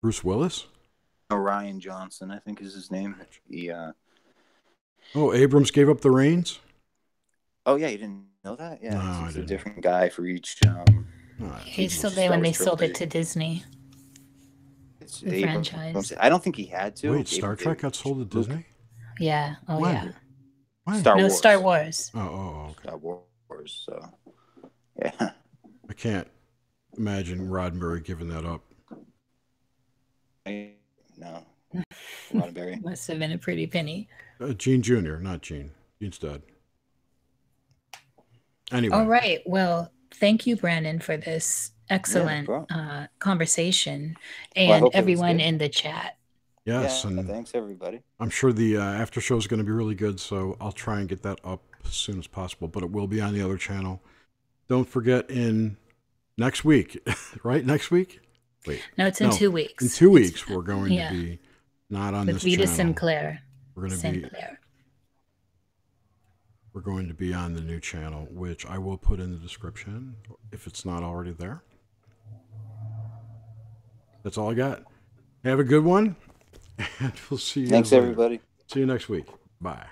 Bruce Willis? Ryan Johnson, I think is his name. Oh, Abrams gave up the reins? Oh yeah, you didn't know that? Yeah, no, it's a different guy for each. He's still there when they sold it to Disney. It's the franchise. I don't think he had to. Wait, Star Trek got sold to Disney? Yeah. Oh, when? yeah. When? Star Wars. Oh, okay. Star Wars. So, yeah. I can't imagine Roddenberry giving that up. No. Roddenberry. Must have been a pretty penny. Gene Jr., not Gene. Gene's dead. Anyway. All right. Well, thank you, Brandon, for this excellent conversation, and everyone in the chat. Yes, and thanks everybody. I'm sure the after show is going to be really good, so I'll try and get that up as soon as possible, but it will be on the other channel. Don't forget in next week, right? Next week? Wait. No, it's in 2 weeks. In 2 weeks, we're going to be not on with this Vita channel. Sinclair. We're going to be on the new channel, which I will put in the description if it's not already there. That's all I got. Have a good one, and we'll see you. Thanks, everybody. See you next week. Bye.